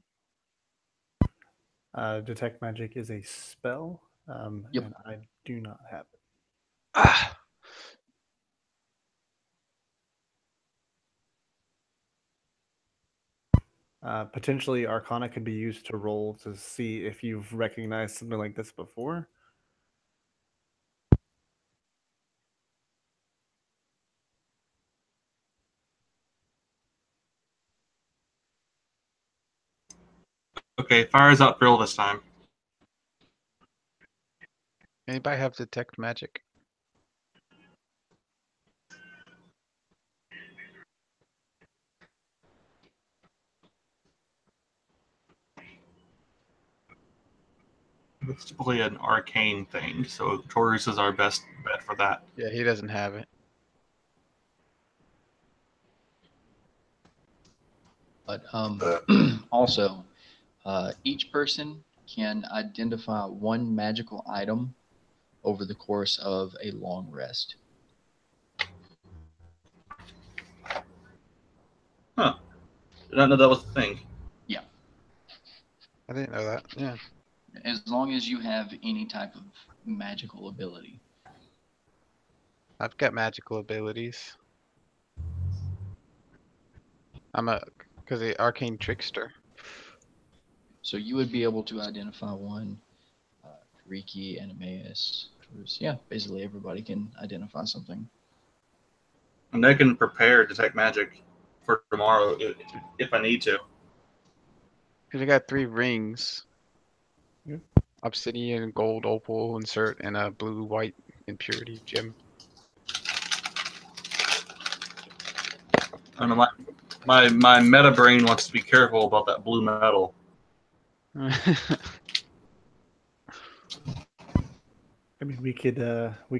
Detect magic is a spell, Yep. and I do not have it. Ah! Potentially, Arcana could be used to roll to see if you've recognized something like this before. Okay, fire is out drill this time. Anybody have detect magic? It's typically an arcane thing, so Taurus is our best bet for that. Yeah, he doesn't have it. But also, each person can identify one magical item over the course of a long rest. Huh. Did not know that was a thing. I didn't know that. Yeah. As long as you have any type of magical ability. I've got magical abilities. I'm a arcane trickster. So you would be able to identify one. Riki, Animaeus, Taurus. Yeah, basically everybody can identify something. And I can prepare detect magic for tomorrow if I need to. Cause I got 3 rings. Yeah. Obsidian, gold, opal, insert, and a blue-white impurity gem. I don't know, my meta brain wants to be careful about that blue metal. I mean, we could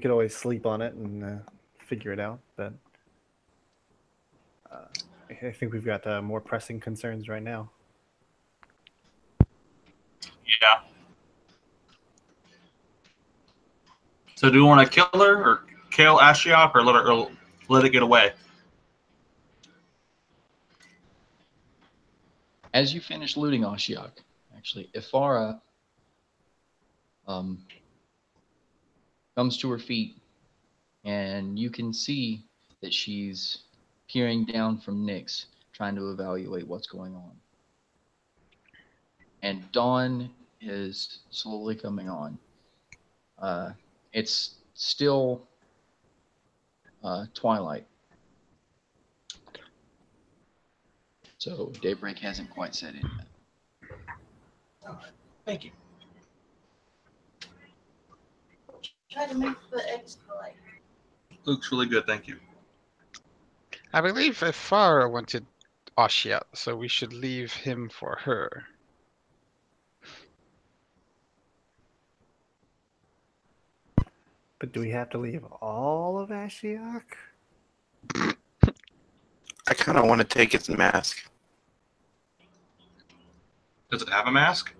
always sleep on it and figure it out, but I think we've got more pressing concerns right now. Yeah. So do we want to kill her or kill Ashiok or let it get away? As you finish looting Ashiok, actually, Ifara comes to her feet, and you can see that she's peering down from Nyx, trying to evaluate what's going on. And dawn is slowly coming on. It's still twilight. So daybreak hasn't quite set in yet. Thank you. Try to make the extra light. Looks really good, thank you. I believe Ifara wanted Ashiok, so we should leave him for her. But do we have to leave all of Ashiok? I kind of want to take its mask. Does it have a mask?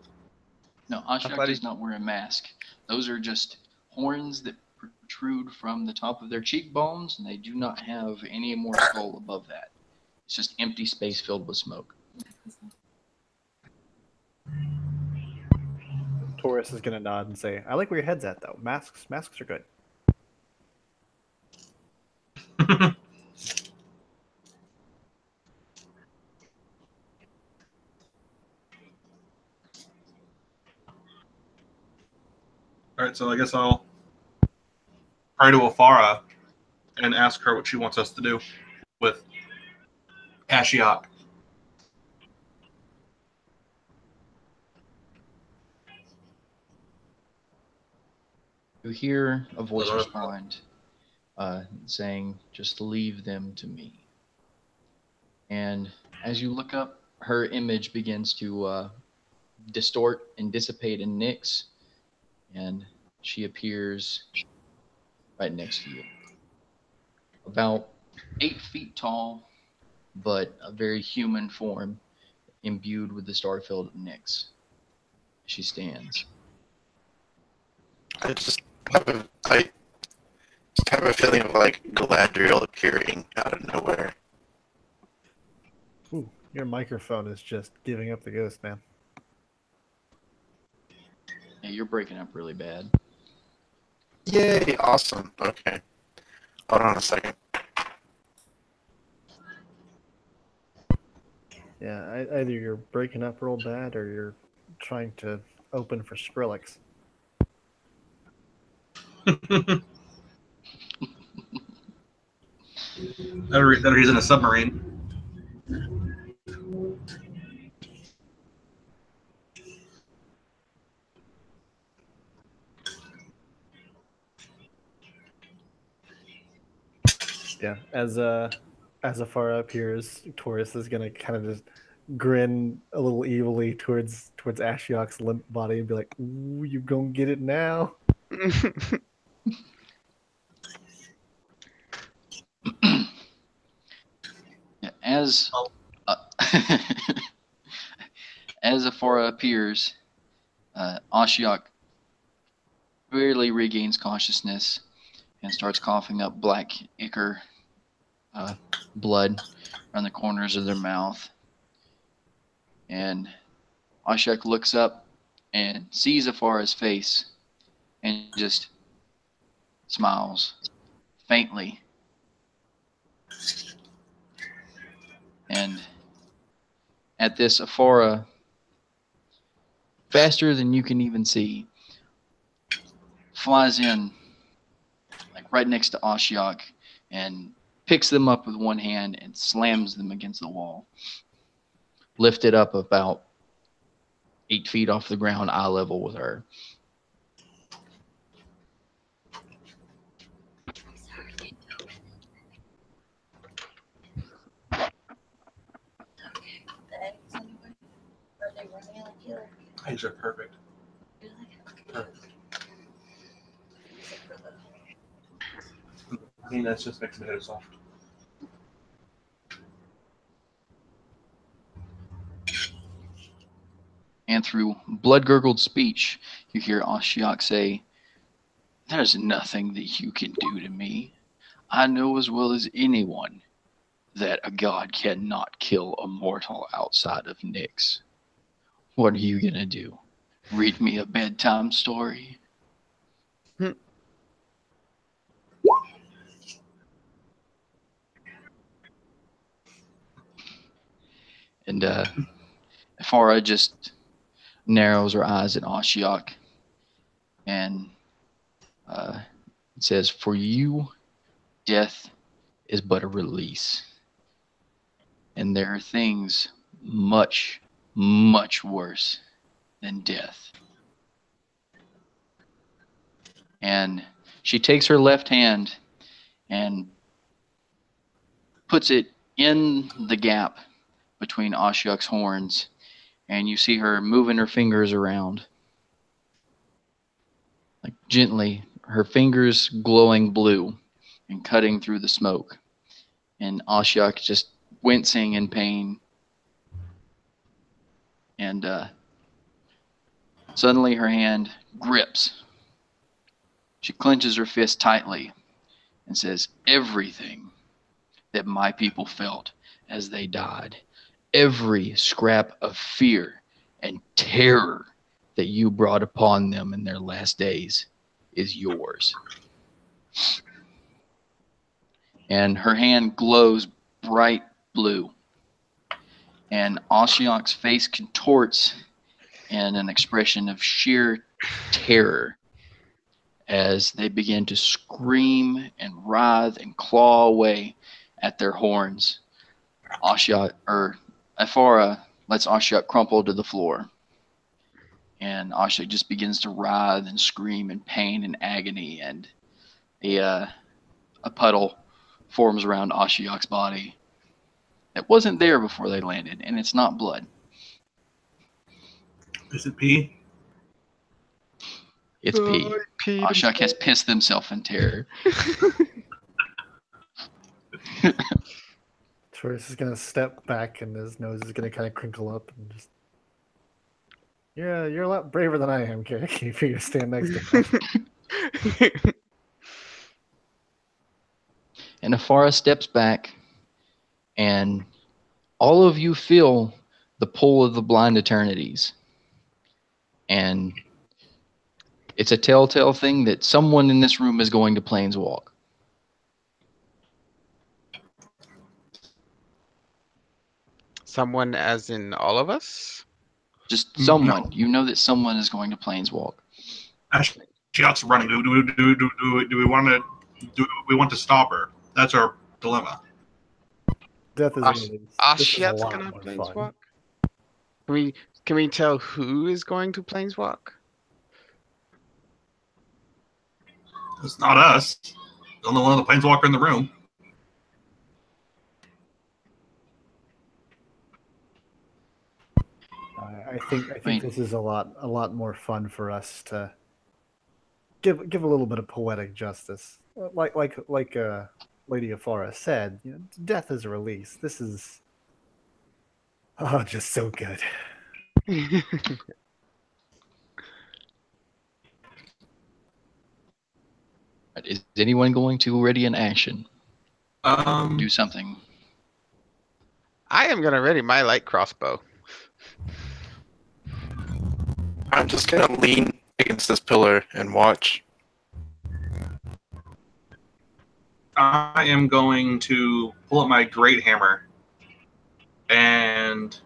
No, Ashiok does not wear a mask. Those are just horns that protrude from the top of their cheekbones, and they do not have any more skull above that. It's just empty space filled with smoke. Taurus is gonna nod and say, "I like where your head's at, though. Masks are good." Alright, so I guess I'll pray to Ifara and ask her what she wants us to do with Ashiok. You hear a voice respond, saying, "Just leave them to me." And as you look up her image begins to distort and dissipate in Nyx, and she appears right next to you. About 8 feet tall, but a very human form, imbued with the Starfield of Nyx. She stands. I just I just have a feeling of like Galadriel appearing out of nowhere. Ooh, your microphone is just giving up the ghost, man. Yeah, you're breaking up really bad. Yay! Awesome. Okay. Hold on a second. Yeah, either you're breaking up real bad or you're trying to open for Skrillex. That he's in a submarine. Yeah, as Afara appears, Taurus is gonna kind of just grin a little evilly towards Ashiok's limp body and be like, "Ooh, you gonna get it now?" Yeah, as as Afara appears, Ashiok barely regains consciousness and starts coughing up black ichor blood around the corners of their mouth. And Ashiok looks up and sees Afara's face and just smiles faintly. And at this, Afara, faster than you can even see, flies in like right next to Ashiok and picks them up with one hand and slams them against the wall. Lifted up about 8 feet off the ground, eye level with her. The eggs anyway? Are they running like you? Eggs are perfect. Really? Perfect. Except for the I mean, that's just makes it soft. And through blood-gurgled speech, you hear Ashiok say, "There's nothing that you can do to me. I know as well as anyone that a god cannot kill a mortal outside of Nyx. What are you gonna do? Read me a bedtime story?" And Afara just narrows her eyes at Ashiok and it says, "For you, death is but a release. And there are things much, much worse than death." And she takes her left hand and puts it in the gap between Ashiok's horns, and you see her moving her fingers around. Like gently, her fingers glowing blue and cutting through the smoke. And Ashiok just wincing in pain. And suddenly her hand grips. She clenches her fist tightly and says, "Everything that my people felt as they died, every scrap of fear and terror that you brought upon them in their last days is yours." And her hand glows bright blue. And Ashiok's face contorts in an expression of sheer terror as they begin to scream and writhe and claw away at their horns. Afara lets Ashiok crumple to the floor. And Ashiok just begins to writhe and scream in pain and agony, and a puddle forms around Ashiok's body. that wasn't there before they landed, and it's not blood. Is it pee? It's pee. Pete, Ashok has pissed himself in terror. Taurus is gonna step back, and his nose is gonna kind of crinkle up, and just. Yeah, you're a lot braver than I am, Carrie. If you stand next to me. And Afara steps back, and all of you feel the pull of the blind eternities. And it's a telltale thing that someone in this room is going to planeswalk. Someone as in all of us? Just someone. You know that someone is going to planeswalk. Ashiok's running. Do we want to stop her? That's our dilemma. Death is Ash- imminent. Ashiok's This is a lot gonna more fun. planeswalk? Can we tell who is going to planeswalk? It's not us. The only one of the planeswalker in the room. I think Right. this is a lot more fun for us to give a little bit of poetic justice, like Lady Afara said. You know, death is a release. This is just so good. Is anyone going to ready an action? Do something? I am gonna ready my light crossbow. I'm just gonna lean against this pillar and watch. I am going to pull up my great hammer and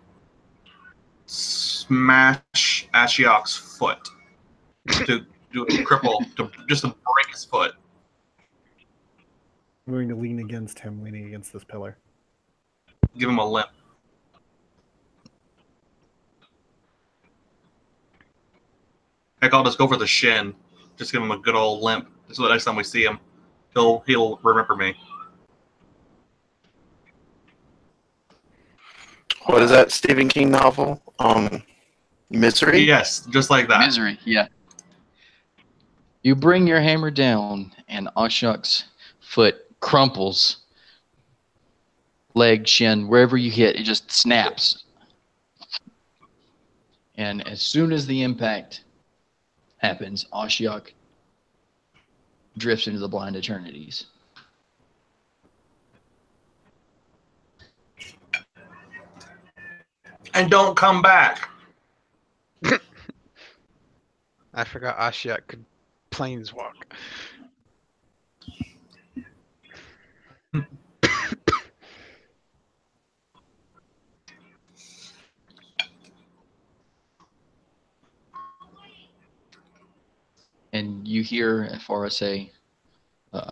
smash Ashiok's foot to do a cripple, just to break his foot. I'm going to lean against him, leaning against this pillar. Give him a limp. Heck, I'll just go for the shin. Just give him a good old limp. So the next time we see him, he'll remember me. What is that Stephen King novel? Misery? Yes, just like that. Misery, yeah. You bring your hammer down, and Ashok's foot crumples. Leg, shin, wherever you hit, it just snaps. And as soon as the impact happens, Ashiok drifts into the blind eternities. And don't come back. I forgot Ashiok could planeswalk. And you hear Afara say,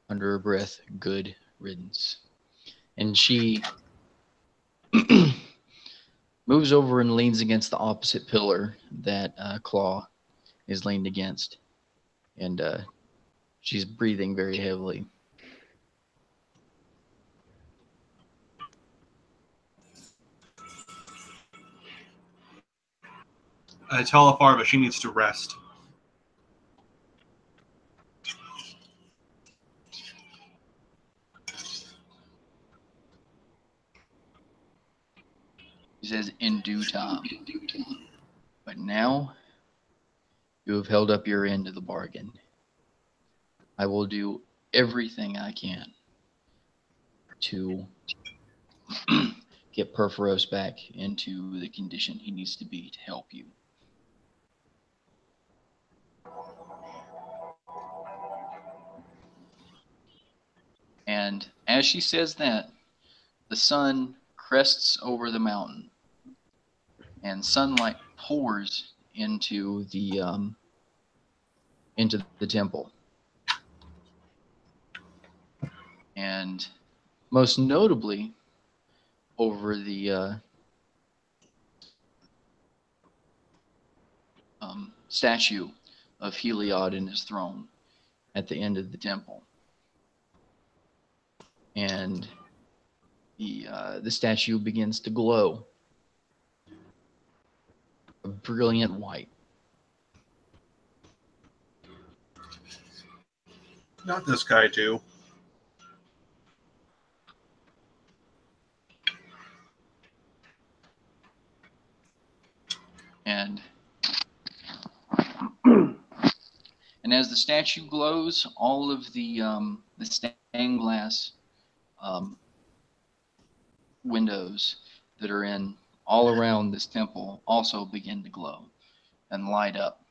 under her breath, "Good riddance." And she moves over and leans against the opposite pillar that Claw is leaned against. And she's breathing very heavily. I tell Afar, but she needs to rest. He says, "In due time. But now you have held up your end of the bargain. I will do everything I can to get Perforos back into the condition he needs to be to help you." And as she says that, the sun crests over the mountain, and sunlight pours into the temple. And most notably, over the statue of Heliod in his throne at the end of the temple. And The statue begins to glow a brilliant white. Not this guy, too. And as the statue glows, all of the stained glass windows that are in all around this temple also begin to glow and light up.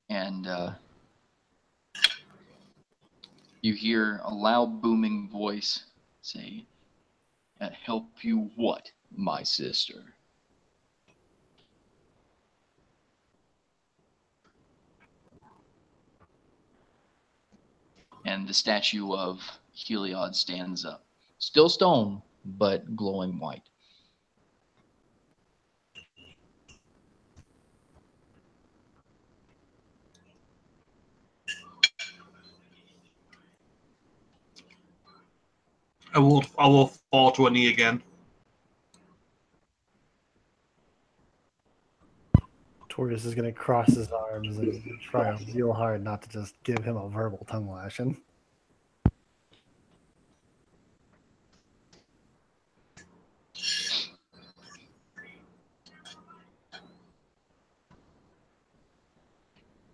And you hear a loud booming voice say, "Help you what, my sister?" And the statue of Heliod stands up. Still stone, but glowing white. I will fall to a knee again. Tortoise is going to cross his arms and try real hard not to just give him a verbal tongue lashing.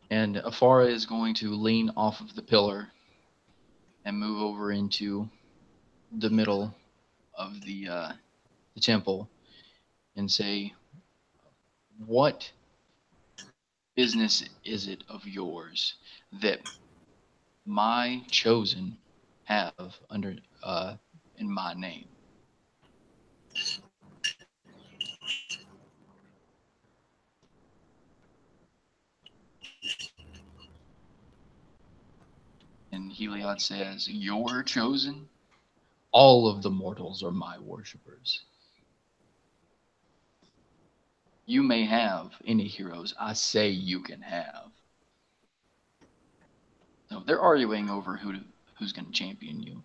And Afara is going to lean off of the pillar and move over into the middle of the temple and say, "What business is it of yours that my chosen have under in my name?" And Heliod says, "Your chosen? All of the mortals are my worshippers. You may have any heroes I say you can have." So they're arguing over who's going to champion you.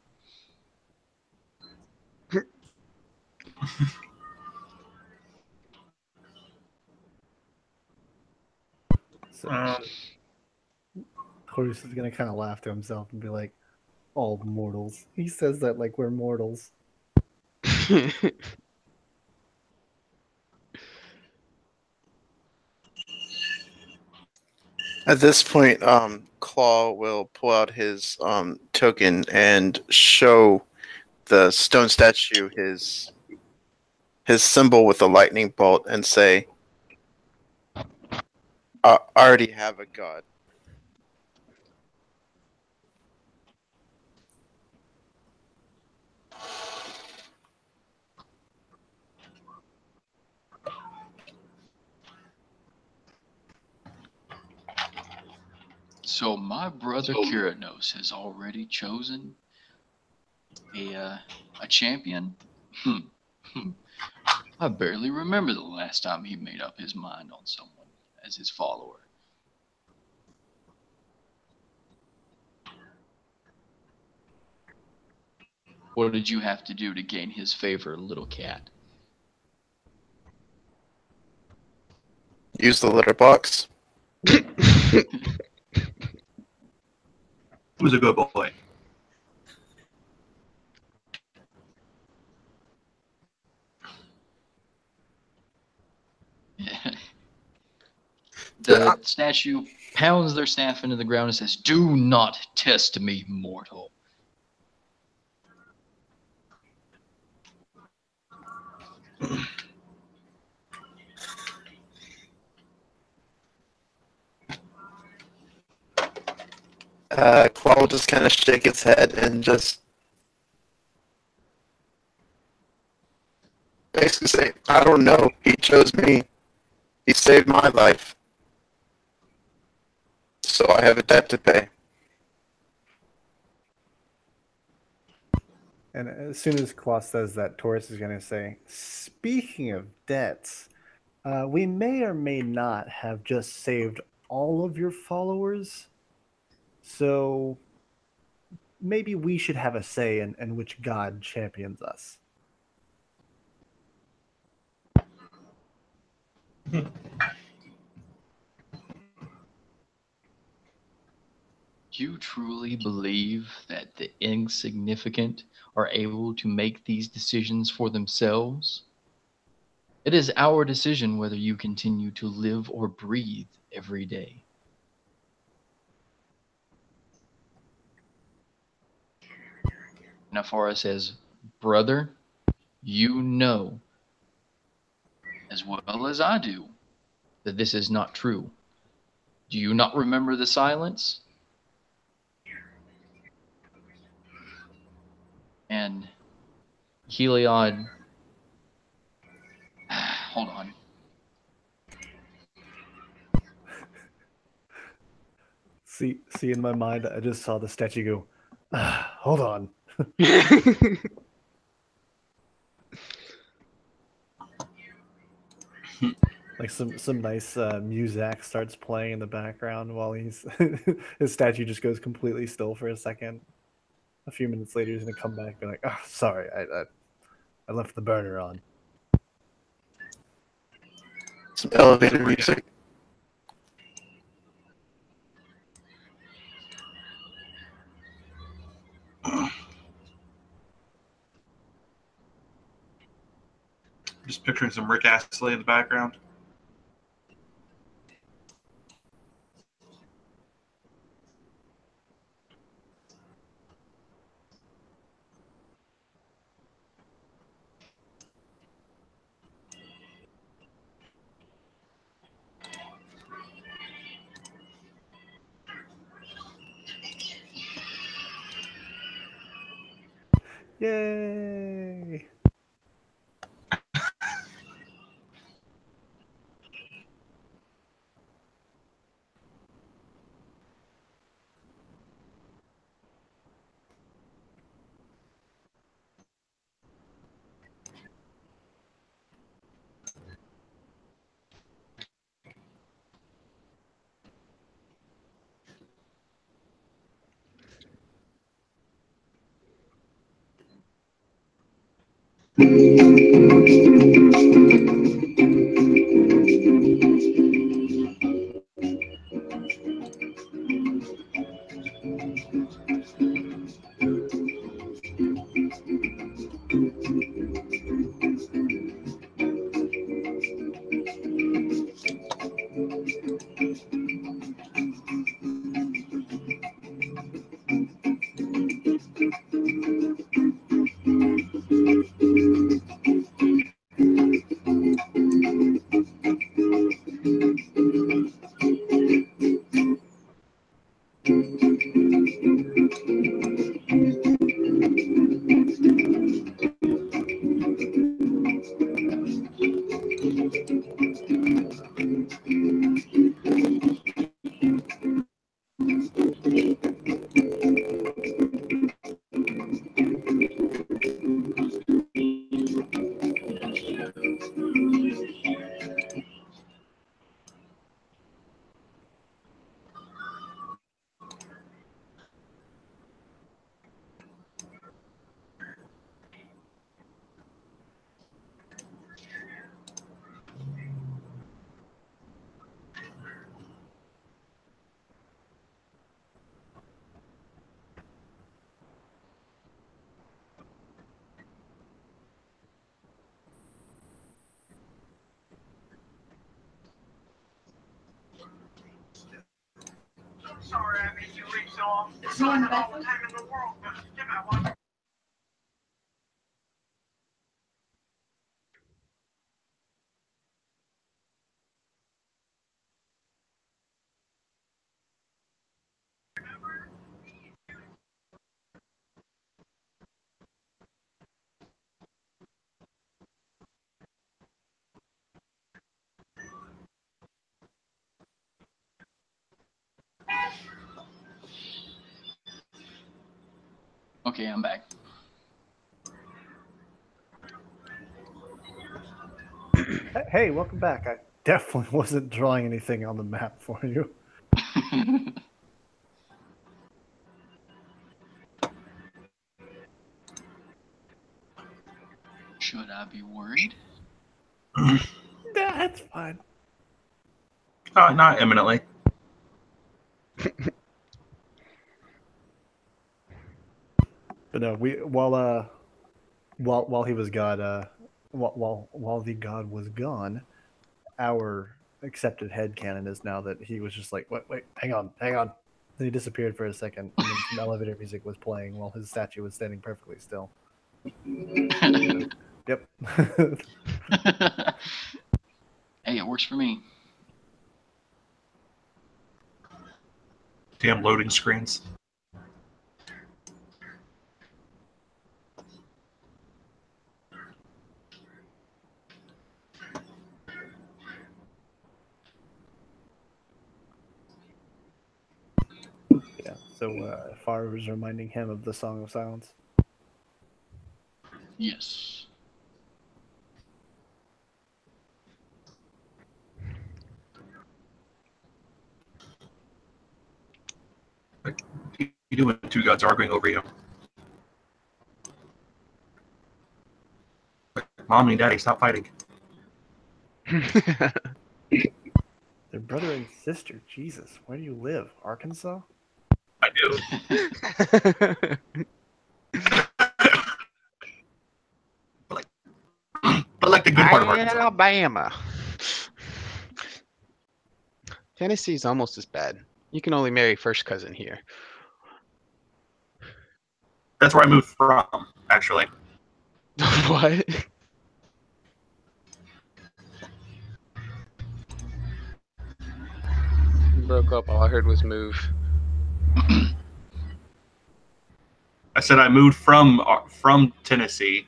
So Tortoise is going to kind of laugh to himself and be like, "All mortals." He says that like we're mortals. At this point, Claw will pull out his token and show the stone statue his symbol with the lightning bolt and say, "I already have a god." So my brother Kyranos has already chosen a champion? I barely remember the last time he made up his mind on someone as his follower. What did you have to do to gain his favor, little cat? Use the litter box. Who's a good boy? The statue pounds their staff into the ground and says, "Do not test me, mortal." Claw will just kind of shake its head and just basically say, "I don't know. He chose me. He saved my life. So I have a debt to pay." And as soon as Claw says that, Taurus is going to say, "Speaking of debts, we may or may not have just saved all of your followers. So maybe we should have a say in which god champions us. Do you truly believe that the insignificant are able to make these decisions for themselves? It is our decision whether you continue to live or breathe every day. Nafara says, brother, you know as well as I do that this is not true. Do you not remember the silence? And Heliod, hold on. See, in my mind, I just saw the statue go, hold on. Like some nice music starts playing in the background while his statue just goes completely still for a second. A few minutes later, he's gonna come back and be like, "Oh, sorry, I left the burner on." Some elevator music. Just picturing some Rick Astley in the background. Yay! Sorry, I made you wait so long. It's not all the time in the world, but give it one. Okay, I'm back. Hey, welcome back. I definitely wasn't drawing anything on the map for you. Should I be worried? That's fine. Not imminently. But no, while he was gone, while the god was gone, our accepted headcanon is now that he was just like, wait, hang on. Then he disappeared for a second, and then some elevator music was playing while his statue was standing perfectly still. Yep. Hey, it works for me. Damn loading screens. Yeah. So Farah was reminding him of the Song of Silence. Yes. You do when two gods arguing over you. Mommy and Daddy, stop fighting. Their brother and sister. Jesus, where do you live? Arkansas? I do. but like the good part of Arkansas. Alabama. Tennessee's almost as bad. You can only marry first cousin here. That's where I moved from, actually. What? Broke up. All I heard was move. I said I moved from Tennessee,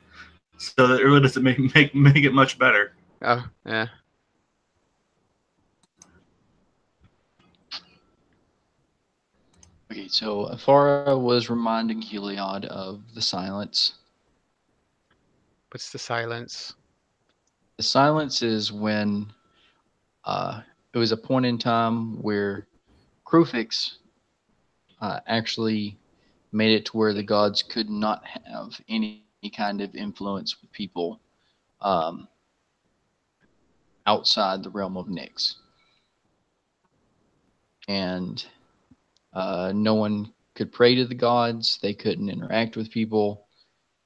so that it really doesn't make it much better. Oh, yeah. Okay, so Farah was reminding Heliod of the silence. What's the silence? The silence is when it was a point in time where Krufix actually made it to where the gods could not have any kind of influence with people outside the realm of Nyx. And no one could pray to the gods. They couldn't interact with people.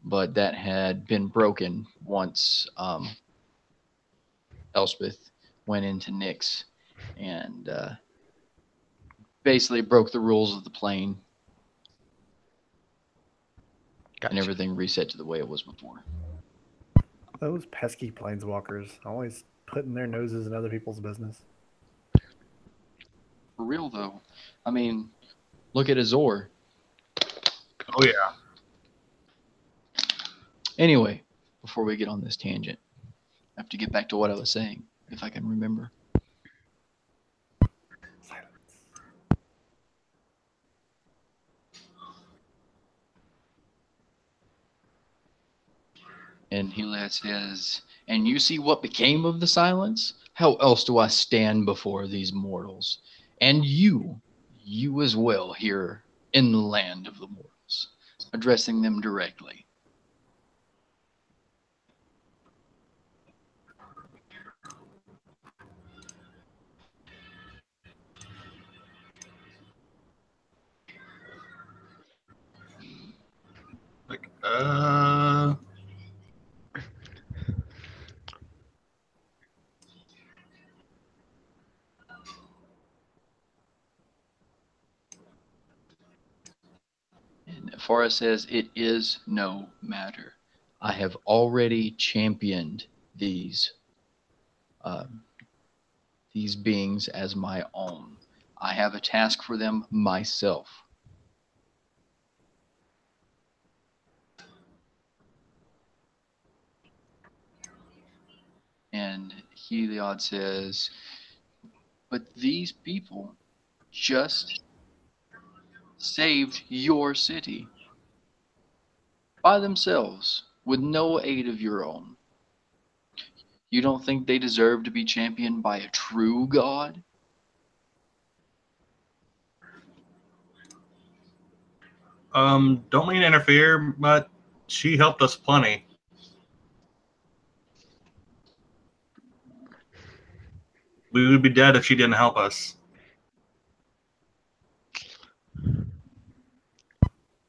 But that had been broken once Elspeth went into Nyx and basically broke the rules of the plane. Gotcha. And everything reset to the way it was before. Those pesky planeswalkers, always putting their noses in other people's business. For real, though. I mean, look at Azor. Oh yeah. Anyway, before we get on this tangent, I have to get back to what I was saying, if I can remember. Silence. And Heliod says, "And you see what became of the silence? How else do I stand before these mortals? And you as well here in the land of the mortals," addressing them directly. Like, And Farah says, "It is no matter. I have already championed these beings as my own. I have a task for them myself." And Heliod says, "But these people just saved your city by themselves with no aid of your own. You don't think they deserve to be championed by a true god?" don't mean to interfere, but she helped us plenty. We would be dead if she didn't help us.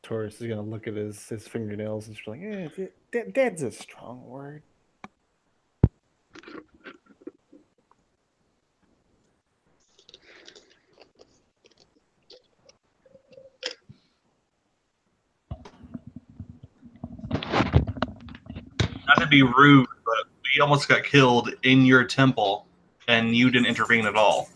Taurus is gonna look at his fingernails and just be like, "Dead's a strong word." Not to be rude, but we almost got killed in your temple, and you didn't intervene at all.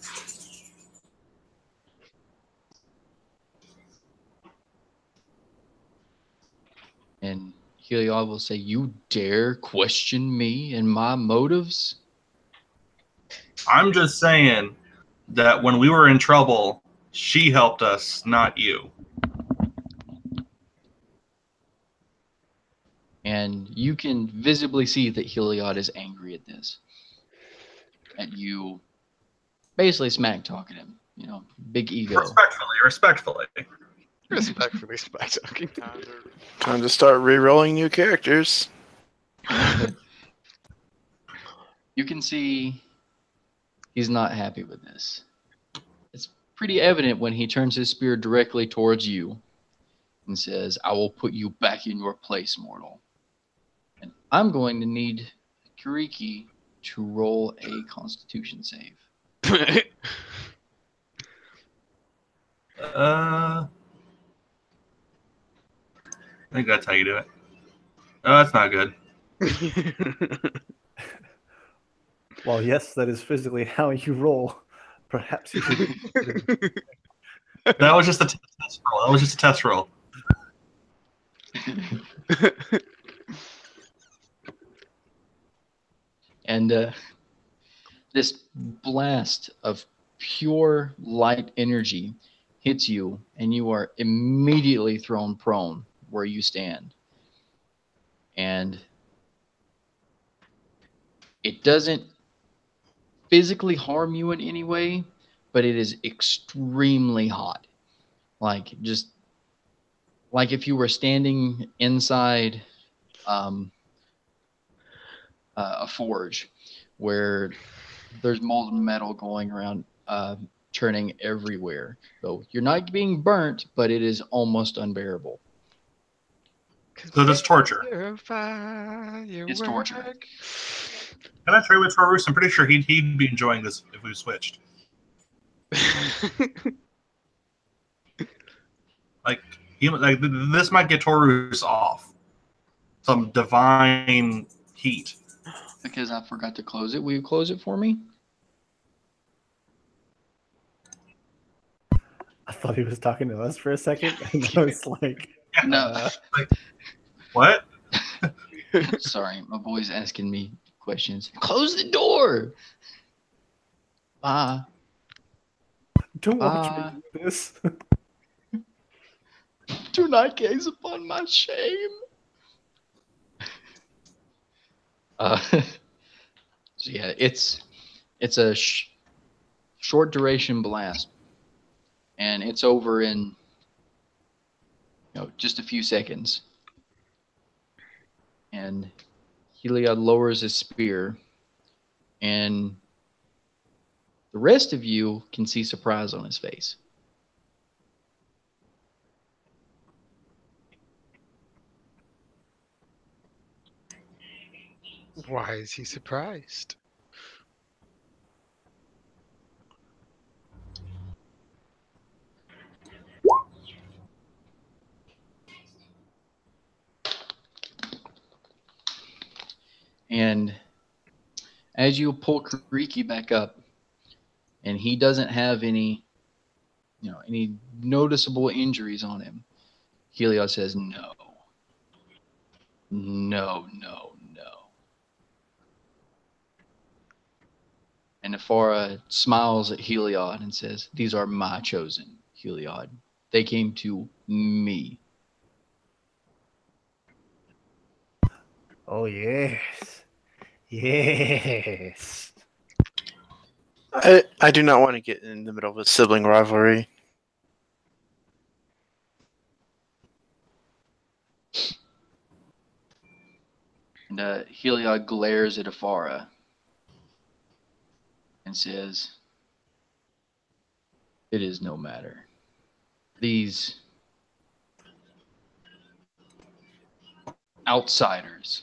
And Heliod will say, "You dare question me and my motives?" I'm just saying that when we were in trouble, she helped us, not you. And you can visibly see that Heliod is angry at this. At you basically smack talking him. You know, big ego. Respectfully. Respectfully, Spy talking. Time to start re-rolling new characters. You can see he's not happy with this. It's pretty evident when he turns his spear directly towards you and says, "I will put you back in your place, mortal." And I'm going to need Kiriki to roll a Constitution save. I think that's how you do it. Oh, that's not good. Well, yes, that is physically how you roll. Perhaps you should. That was just a test roll. That was just a test roll. And this blast of pure light energy hits you, and you are immediately thrown prone where you stand. And it doesn't physically harm you in any way, but it is extremely hot. Like if you were standing inside a forge where there's molten metal going around, turning everywhere. So you're not being burnt, but it is almost unbearable. So it's torture. It's torture. Can I trade with Taurus? I'm pretty sure he'd be enjoying this if we switched. Like this might get Taurus off. Some divine heat. Because I forgot to close it. Will you close it for me? I thought he was talking to us for a second, and I was like, No. What? Sorry, my boy's asking me questions. Close the door. Bye. "Don't watch me do this." Do not gaze upon my shame. So yeah, it's a short duration blast, and it's over in just a few seconds. And Heliod lowers his spear, and the rest of you can see surprise on his face. Why is he surprised? And as you pull Kiriki back up, and he doesn't have any noticeable injuries on him, Heliod says, "No. No, no, no." And Nephara smiles at Heliod and says, "These are my chosen, Heliod. They came to me." Oh yes, yes. I do not want to get in the middle of a sibling rivalry. And Heliod glares at Nephara and says, "It is no matter. These outsiders,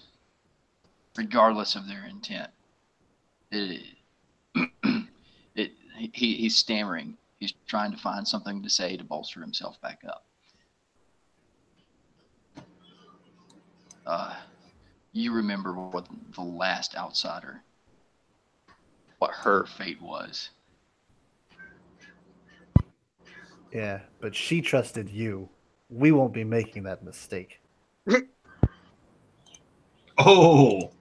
regardless of their intent, it, he's stammering. He's trying to find something to say to bolster himself back up. You remember what the last outsider, what her fate was. Yeah, but she trusted you. We won't be making that mistake. Oh,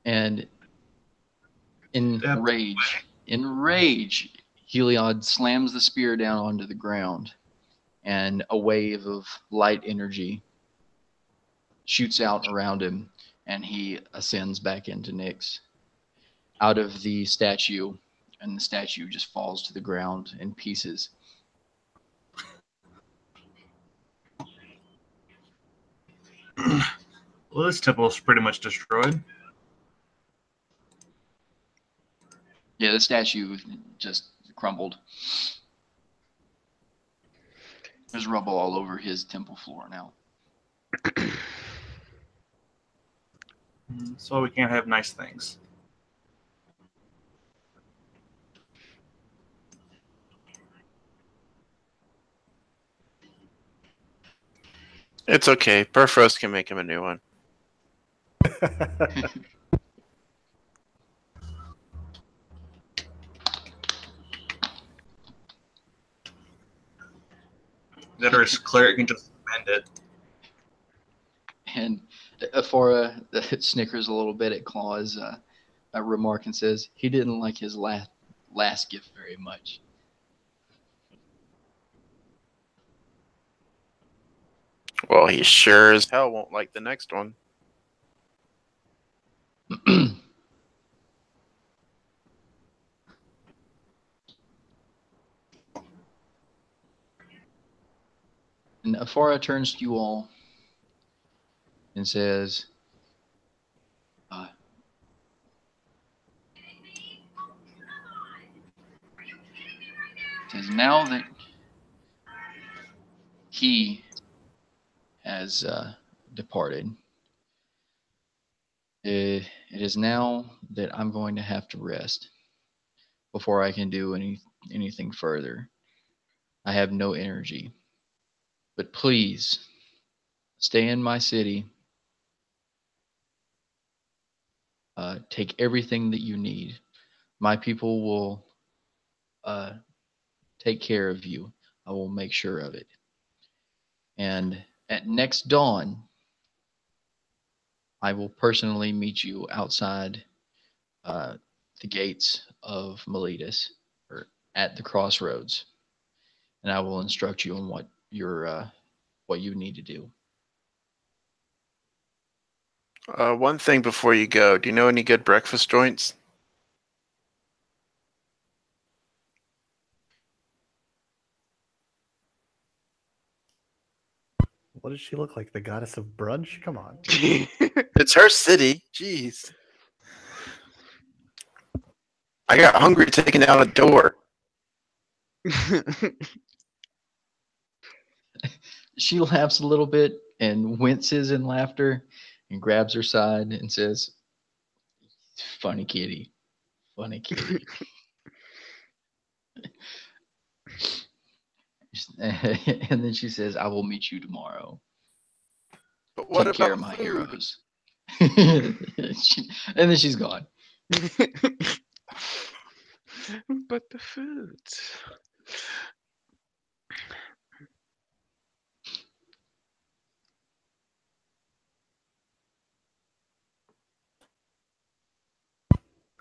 And in rage, Heliod slams the spear down onto the ground, and a wave of light energy shoots out around him, and he ascends back into Nyx. Out of the statue, and the statue just falls to the ground in pieces. well, this temple's pretty much destroyed. Yeah, the statue just crumbled. There's rubble all over his temple floor now. So we can't have nice things. It's okay. Bifrost can make him a new one. That or his cleric can just mend it. And Aphora snickers a little bit at Claw's remark and says he didn't like his last gift very much. Well, he sure as hell won't like the next one. And Aphora turns to you all and says, now that he has departed, it is now that I'm going to have to rest before I can do anything further. I have no energy. But please, stay in my city. Take everything that you need. My people will take care of you. I will make sure of it. And at next dawn, I will personally meet you outside the gates of Miletus, or at the crossroads, and I will instruct you on what you need to do. One thing before you go, do you know any good breakfast joints? What does she look like? The goddess of brunch? Come on. It's her city. Jeez. I got hungry taking out a door. She laughs a little bit and winces in laughter and grabs her side and says, "Funny kitty. Funny kitty." And then she says, "I will meet you tomorrow. But what Take care about of my food? heroes." And then she's gone. But the foods.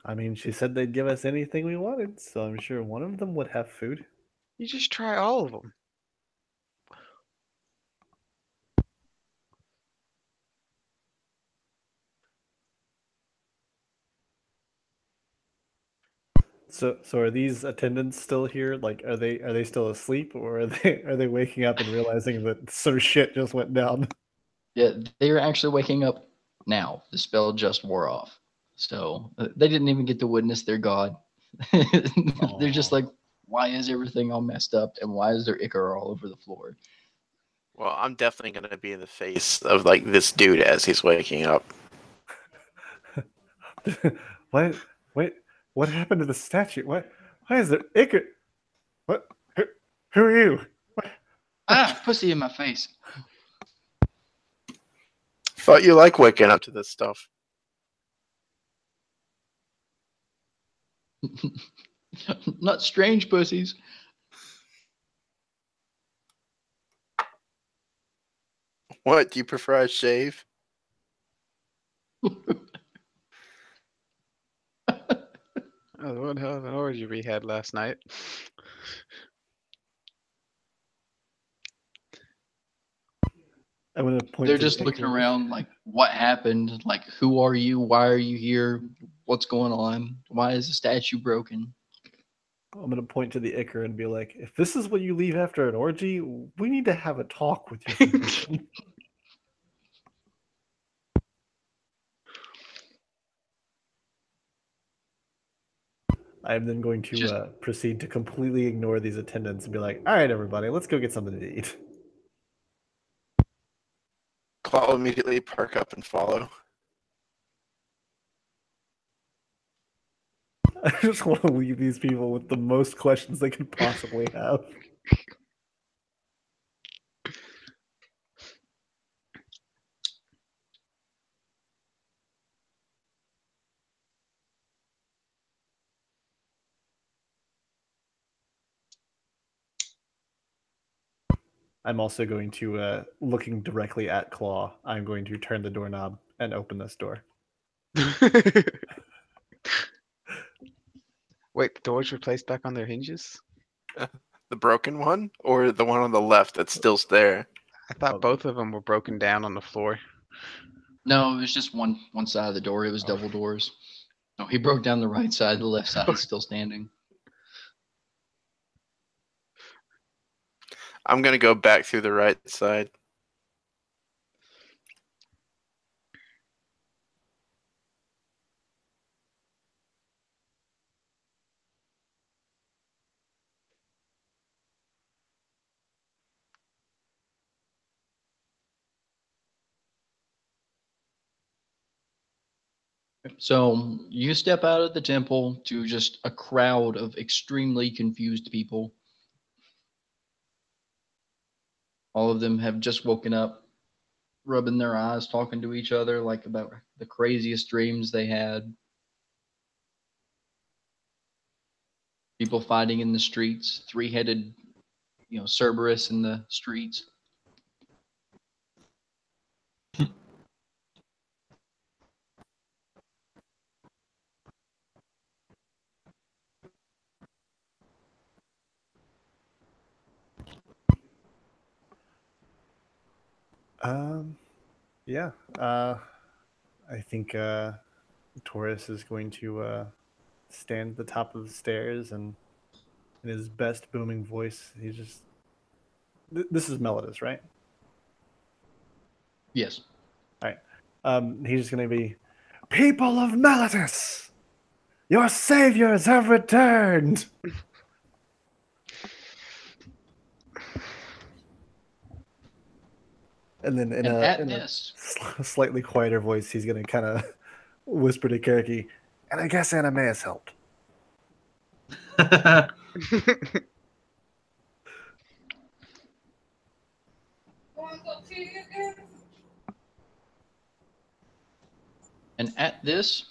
I mean, she said they'd give us anything we wanted, so I'm sure one of them would have food. You just try all of them. So are these attendants still here? Like, are they still asleep, or are they waking up and realizing that some shit just went down? Yeah, they're actually waking up now. The spell just wore off. So they didn't even get to witness their god. They're just Aw. like, why is everything all messed up and why is there ichor all over the floor? Well, I'm definitely gonna be in the face of like this dude as he's waking up. What? Wait, what happened to the statue? What? Why is there ichor? What? Who are you? What? Ah, pussy in my face. Thought you like waking up to this stuff. Not strange pussies. What? Do you prefer I shave? Oh, what the hell of an orgy we had last night? I'm gonna point. They're to the just looking ichor. around like, what happened? Like, who are you? Why are you here? What's going on? Why is the statue broken? I'm gonna point to the ichor and be like, if this is what you leave after an orgy, we need to have a talk with your physician. I am then going to Just- proceed to completely ignore these attendants and be like, all right, everybody, let's go get something to eat. Claw will immediately perk up and follow. I just want to leave these people with the most questions they could possibly have. I'm also going to, looking directly at Claw, I'm going to turn the doorknob and open this door. Wait, the doors were placed back on their hinges? The broken one or the one on the left that's still there? I thought Oh. both of them were broken down on the floor. No, it was just one side of the door. It was double doors. No, he broke down the right side. The left side is still standing. I'm gonna go back through the right side. So you step out of the temple to just a crowd of extremely confused people. All of them have just woken up, rubbing their eyes, talking to each other like about the craziest dreams they had. People fighting in the streets, three-headed, Cerberus in the streets. Yeah. I think Taurus is going to stand at the top of the stairs and in his best booming voice, he's just. This is Melodus, right? Yes. All right. He's just going to be, people of Melodus, your saviors have returned. And then in a slightly quieter voice, he's going to kind of whisper to Karaki, and I guess Animeus helped. And at this,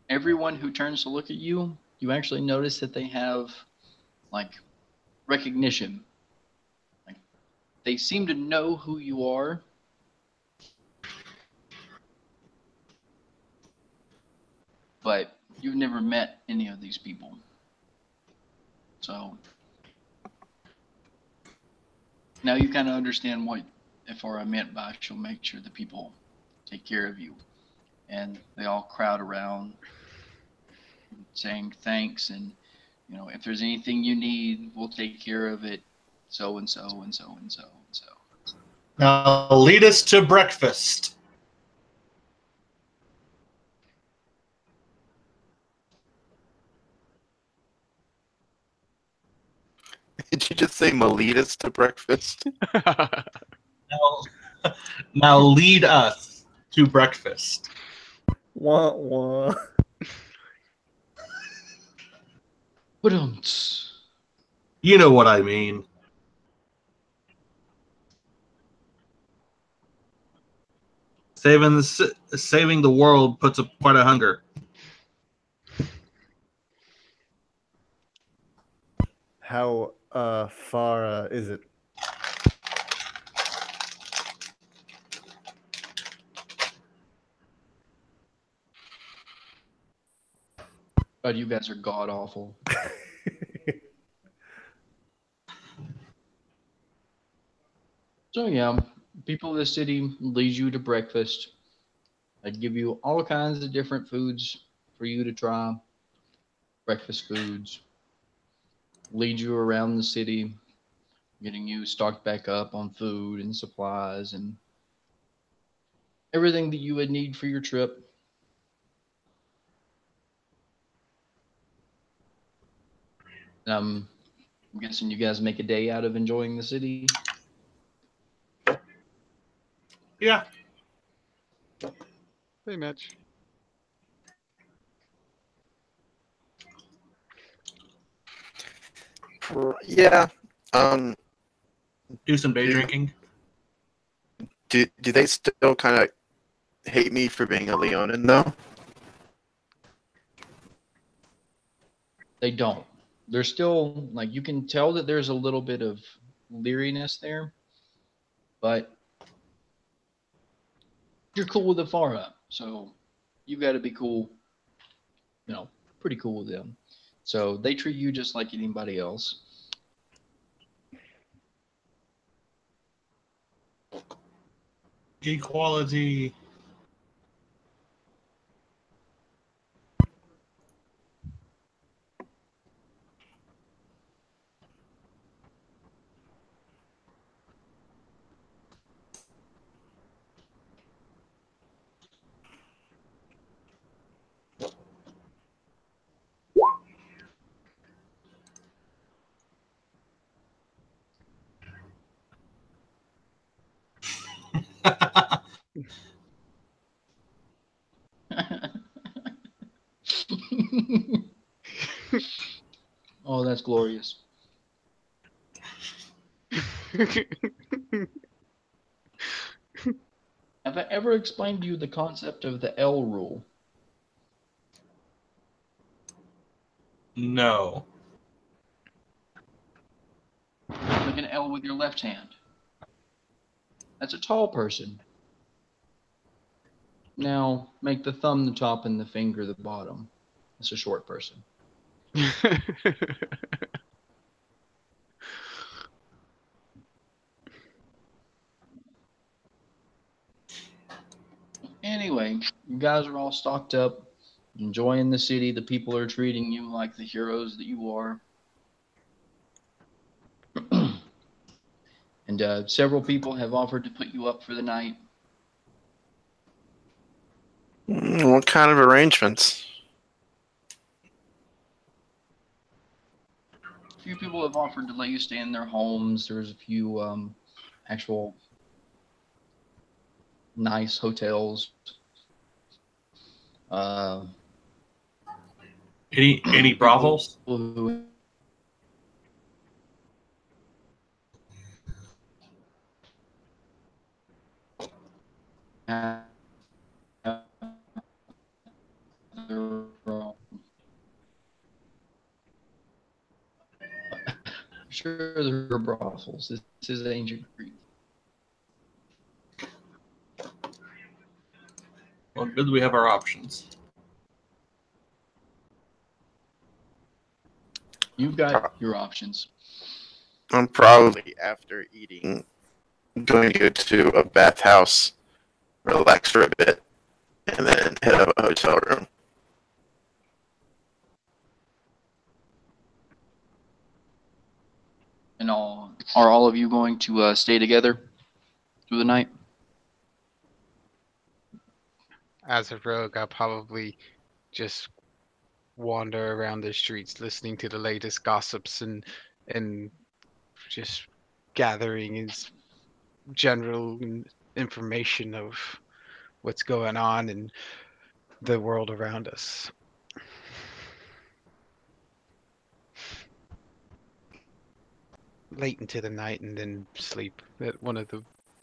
everyone who turns to look at you, you actually notice that they have like recognition. Like they seem to know who you are. But you've never met any of these people. So now you kind of understand what Ifara meant by she'll make sure the people take care of you. And they all crowd around saying thanks and if there's anything you need, we'll take care of it, so and so and so and so and so. Now lead us to breakfast. Did you just say Malitas to breakfast? Now lead us to breakfast. Wah, wah. Ba-dum-ts. You know what I mean. Saving the world puts up quite a hunger. How far is it? God, you guys are god awful. So yeah, people of the city lead you to breakfast. They give you all kinds of different foods for you to try. Breakfast foods. Lead you around the city, getting you stocked back up on food and supplies and everything that you would need for your trip. I'm guessing you guys make a day out of enjoying the city. Yeah. Pretty much. Yeah. Do some day Yeah. drinking. Do they still kind of hate me for being a Leonin though? They don't. They're still like you can tell that there's a little bit of leeriness there, but you're cool with the far up, so you got to be cool, pretty cool with them. So they treat you just like anybody else. Equality. Oh, that's glorious. Have I ever explained to you the concept of the L rule? No. Make an L with your left hand. That's a tall person. Now make the thumb the top and the finger the bottom. That's a short person. Anyway, you guys are all stocked up, enjoying the city. The people are treating you like the heroes that you are. And several people have offered to put you up for the night. What kind of arrangements? A few people have offered to let you stay in their homes. There's a few actual nice hotels. Any brothels? Who have their own. Sure, there are brothels. This is ancient Greek. Well, good we have our options. You've got your options. I'm probably after eating going to go to a bathhouse, relax for a bit, and then head up a hotel room. And are all of you going to stay together? through the night? As a rogue, I'll probably just wander around the streets listening to the latest gossips and just gathering his general information of what's going on in the world around us. Late into the night and then sleep at one of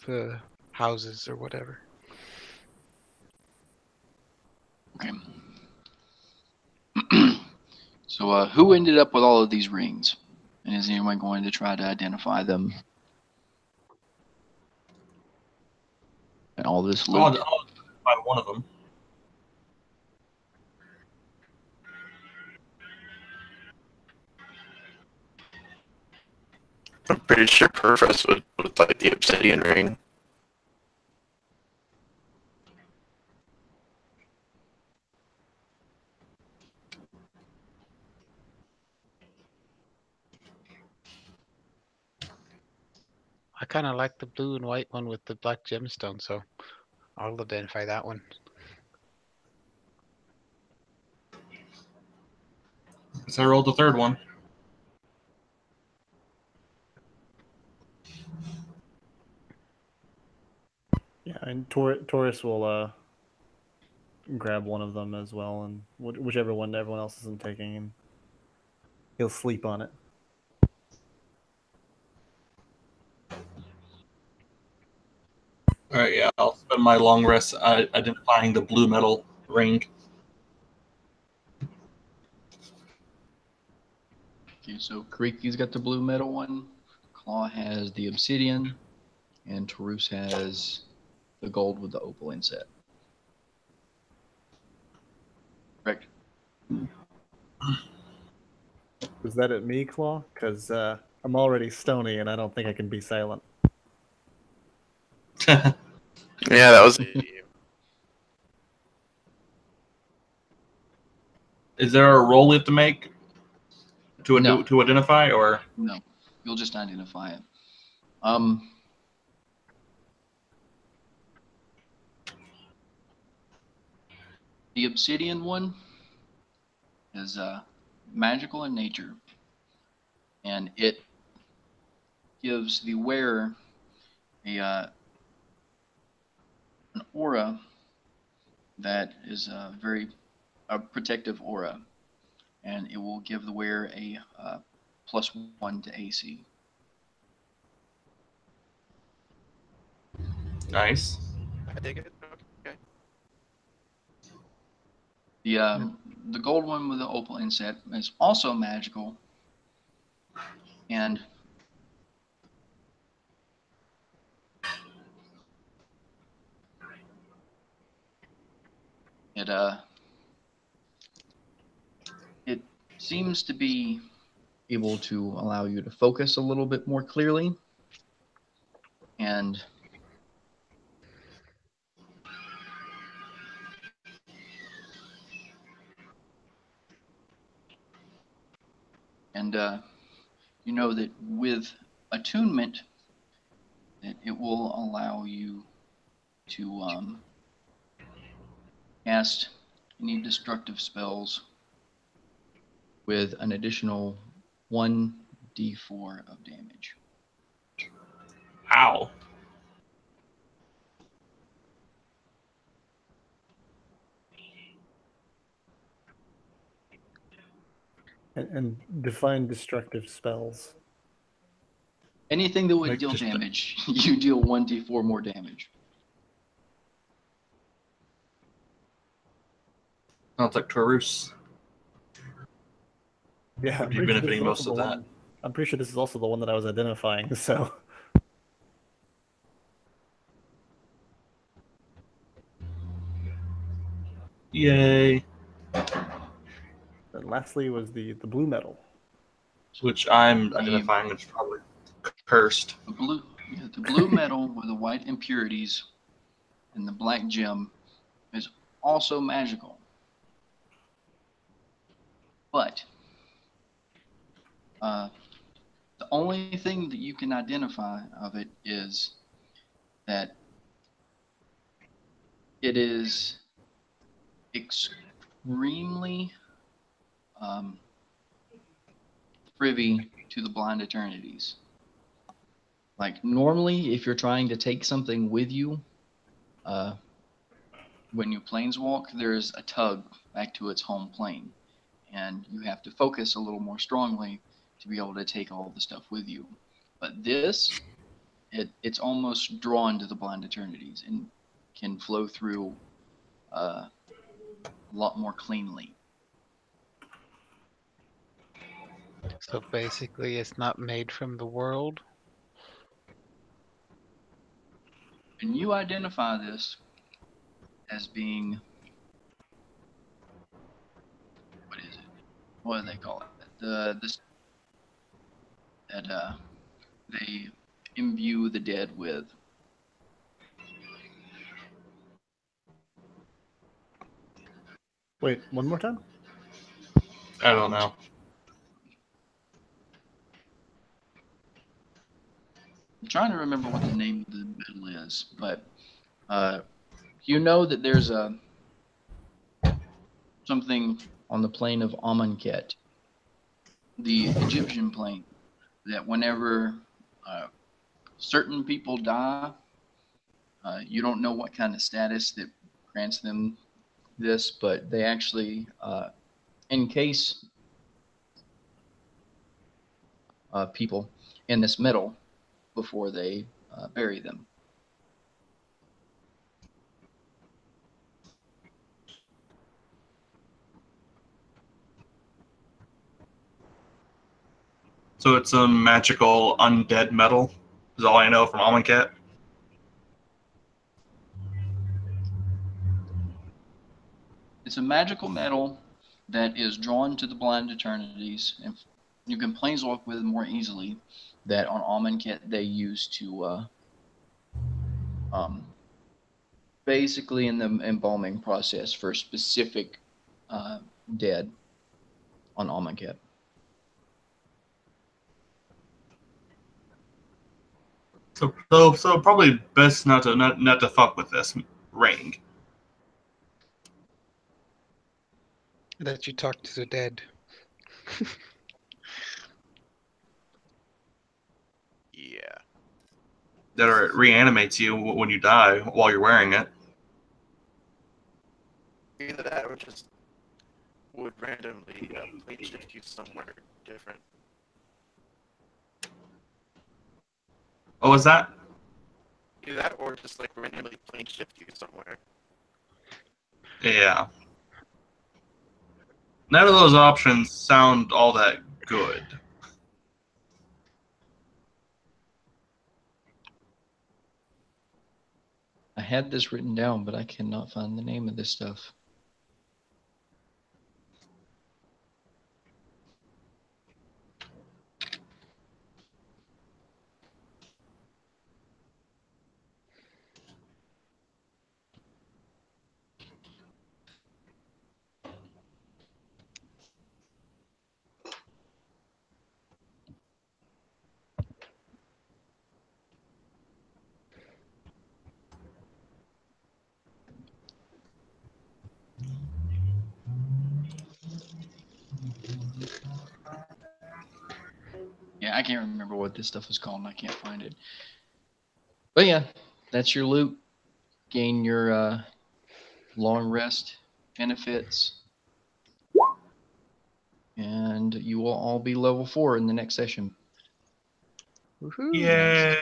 the houses or whatever. Okay. So, who ended up with all of these rings? And is anyone going to try to identify them? And all this loot? I'll find one of them. I'm pretty sure Purvis would like the obsidian ring. I kind of like the blue and white one with the black gemstone, so I'll identify that one. Guess I rolled the third one. Yeah, and Taurus will grab one of them as well, and whichever one everyone else isn't taking, and he'll sleep on it. All right, yeah, I'll spend my long rest identifying the blue metal ring. Okay, so Kariki's got the blue metal one, Claw has the obsidian, and Tarus has the gold with the opal inset. Correct. Was that at me, Claw? Because I'm already stony, and I don't think I can be silent. Yeah, that was you. Is there a roll we have to make to No. to identify, or No, you'll just identify it. The obsidian one is magical in nature, and it gives the wearer an aura that is a protective aura, and it will give the wearer a +1 to AC. nice? I dig it. Okay. The gold one with the opal inset is also magical, and it seems to be able to allow you to focus a little bit more clearly, and you know that with attunement, that it will allow you to cast any destructive spells with an additional 1d4 of damage. Ow. And define destructive spells. Anything that would Like deal just damage, you deal 1d4 more damage. Sounds like Taurus. Yeah, Would be benefiting most of that. one. I'm pretty sure this is also the one that I was identifying. So. Yay. And lastly was the blue metal. Which I'm identifying as probably cursed. The blue metal with the white impurities and the black gem is also magical. But the only thing that you can identify of it is that it is extremely privy to the blind eternities. Like normally, if you're trying to take something with you, when you planeswalk, there's a tug back to its home plane, and you have to focus a little more strongly to be able to take all the stuff with you. But this, it's almost drawn to the blind eternities and can flow through a lot more cleanly. So basically, it's not made from the world. And you identify this as being, what is it? What do they call it? This that they imbue the dead with. Wait, one more time? I don't know. I'm trying to remember what the name of the metal is, but you know that there's something on the plane of Amonkhet, the Egyptian plane, that whenever certain people die, you don't know what kind of status that grants them this, but they actually encase people in this metal before they bury them. So it's a magical undead metal. Is all I know from Amonkhet. It's a magical metal that is drawn to the blind eternities, and you can planeswalk with it more easily. That on Amonkhet they use to basically in the embalming process for specific dead on Amonkhet. So probably best not to fuck with this ring. That you talk to the dead. Yeah. That or it reanimates you when you die while you're wearing it. Either that or just would randomly plane shift you somewhere different. Oh, is that? Either that or just like randomly plane shift you somewhere. Yeah. None of those options sound all that good. I had this written down, but I cannot find the name of this stuff. Yeah, I can't remember what this stuff is called, and I can't find it. But yeah, that's your loot. Gain your long rest benefits, and you will all be level 4 in the next session. Woohoo! Yay!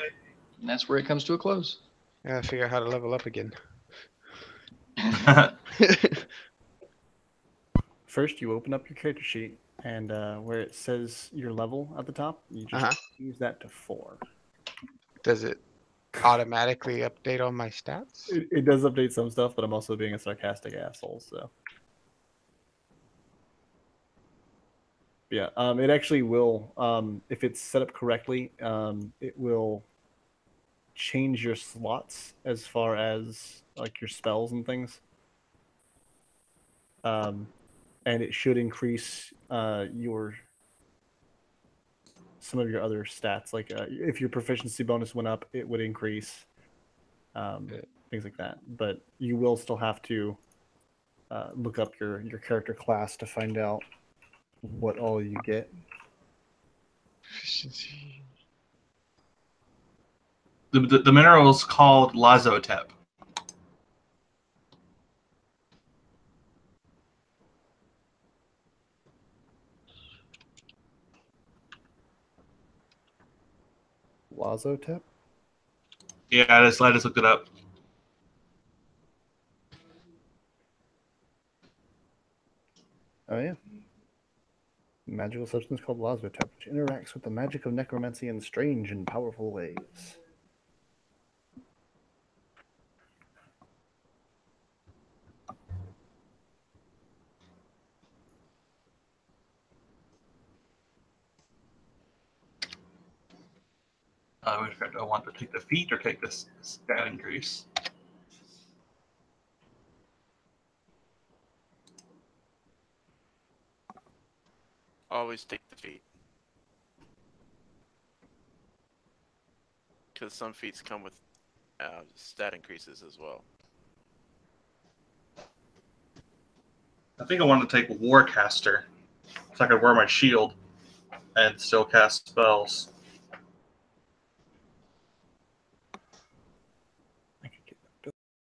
And that's where it comes to a close. I gotta figure out how to level up again. First, you open up your character sheet, and where it says your level at the top, you just use that to 4. Does it automatically update all my stats? It does update some stuff, but I'm also being a sarcastic asshole, so. Yeah, it actually will, if it's set up correctly, it will change your slots as far as like your spells and things. And it should increase some of your other stats. Like if your proficiency bonus went up, it would increase. things like that. But you will still have to look up your character class to find out what all you get. Efficiency. The mineral is called Lazotep. Lazotep? Yeah, I just looked it up. Oh yeah. Magical substance called Lazotep, which interacts with the magic of necromancy in strange and powerful ways. I want to take the feat or take this stat increase. Always take the feat. Because some feats come with stat increases as well. I think I wanted to take Warcaster, so I could wear my shield and still cast spells.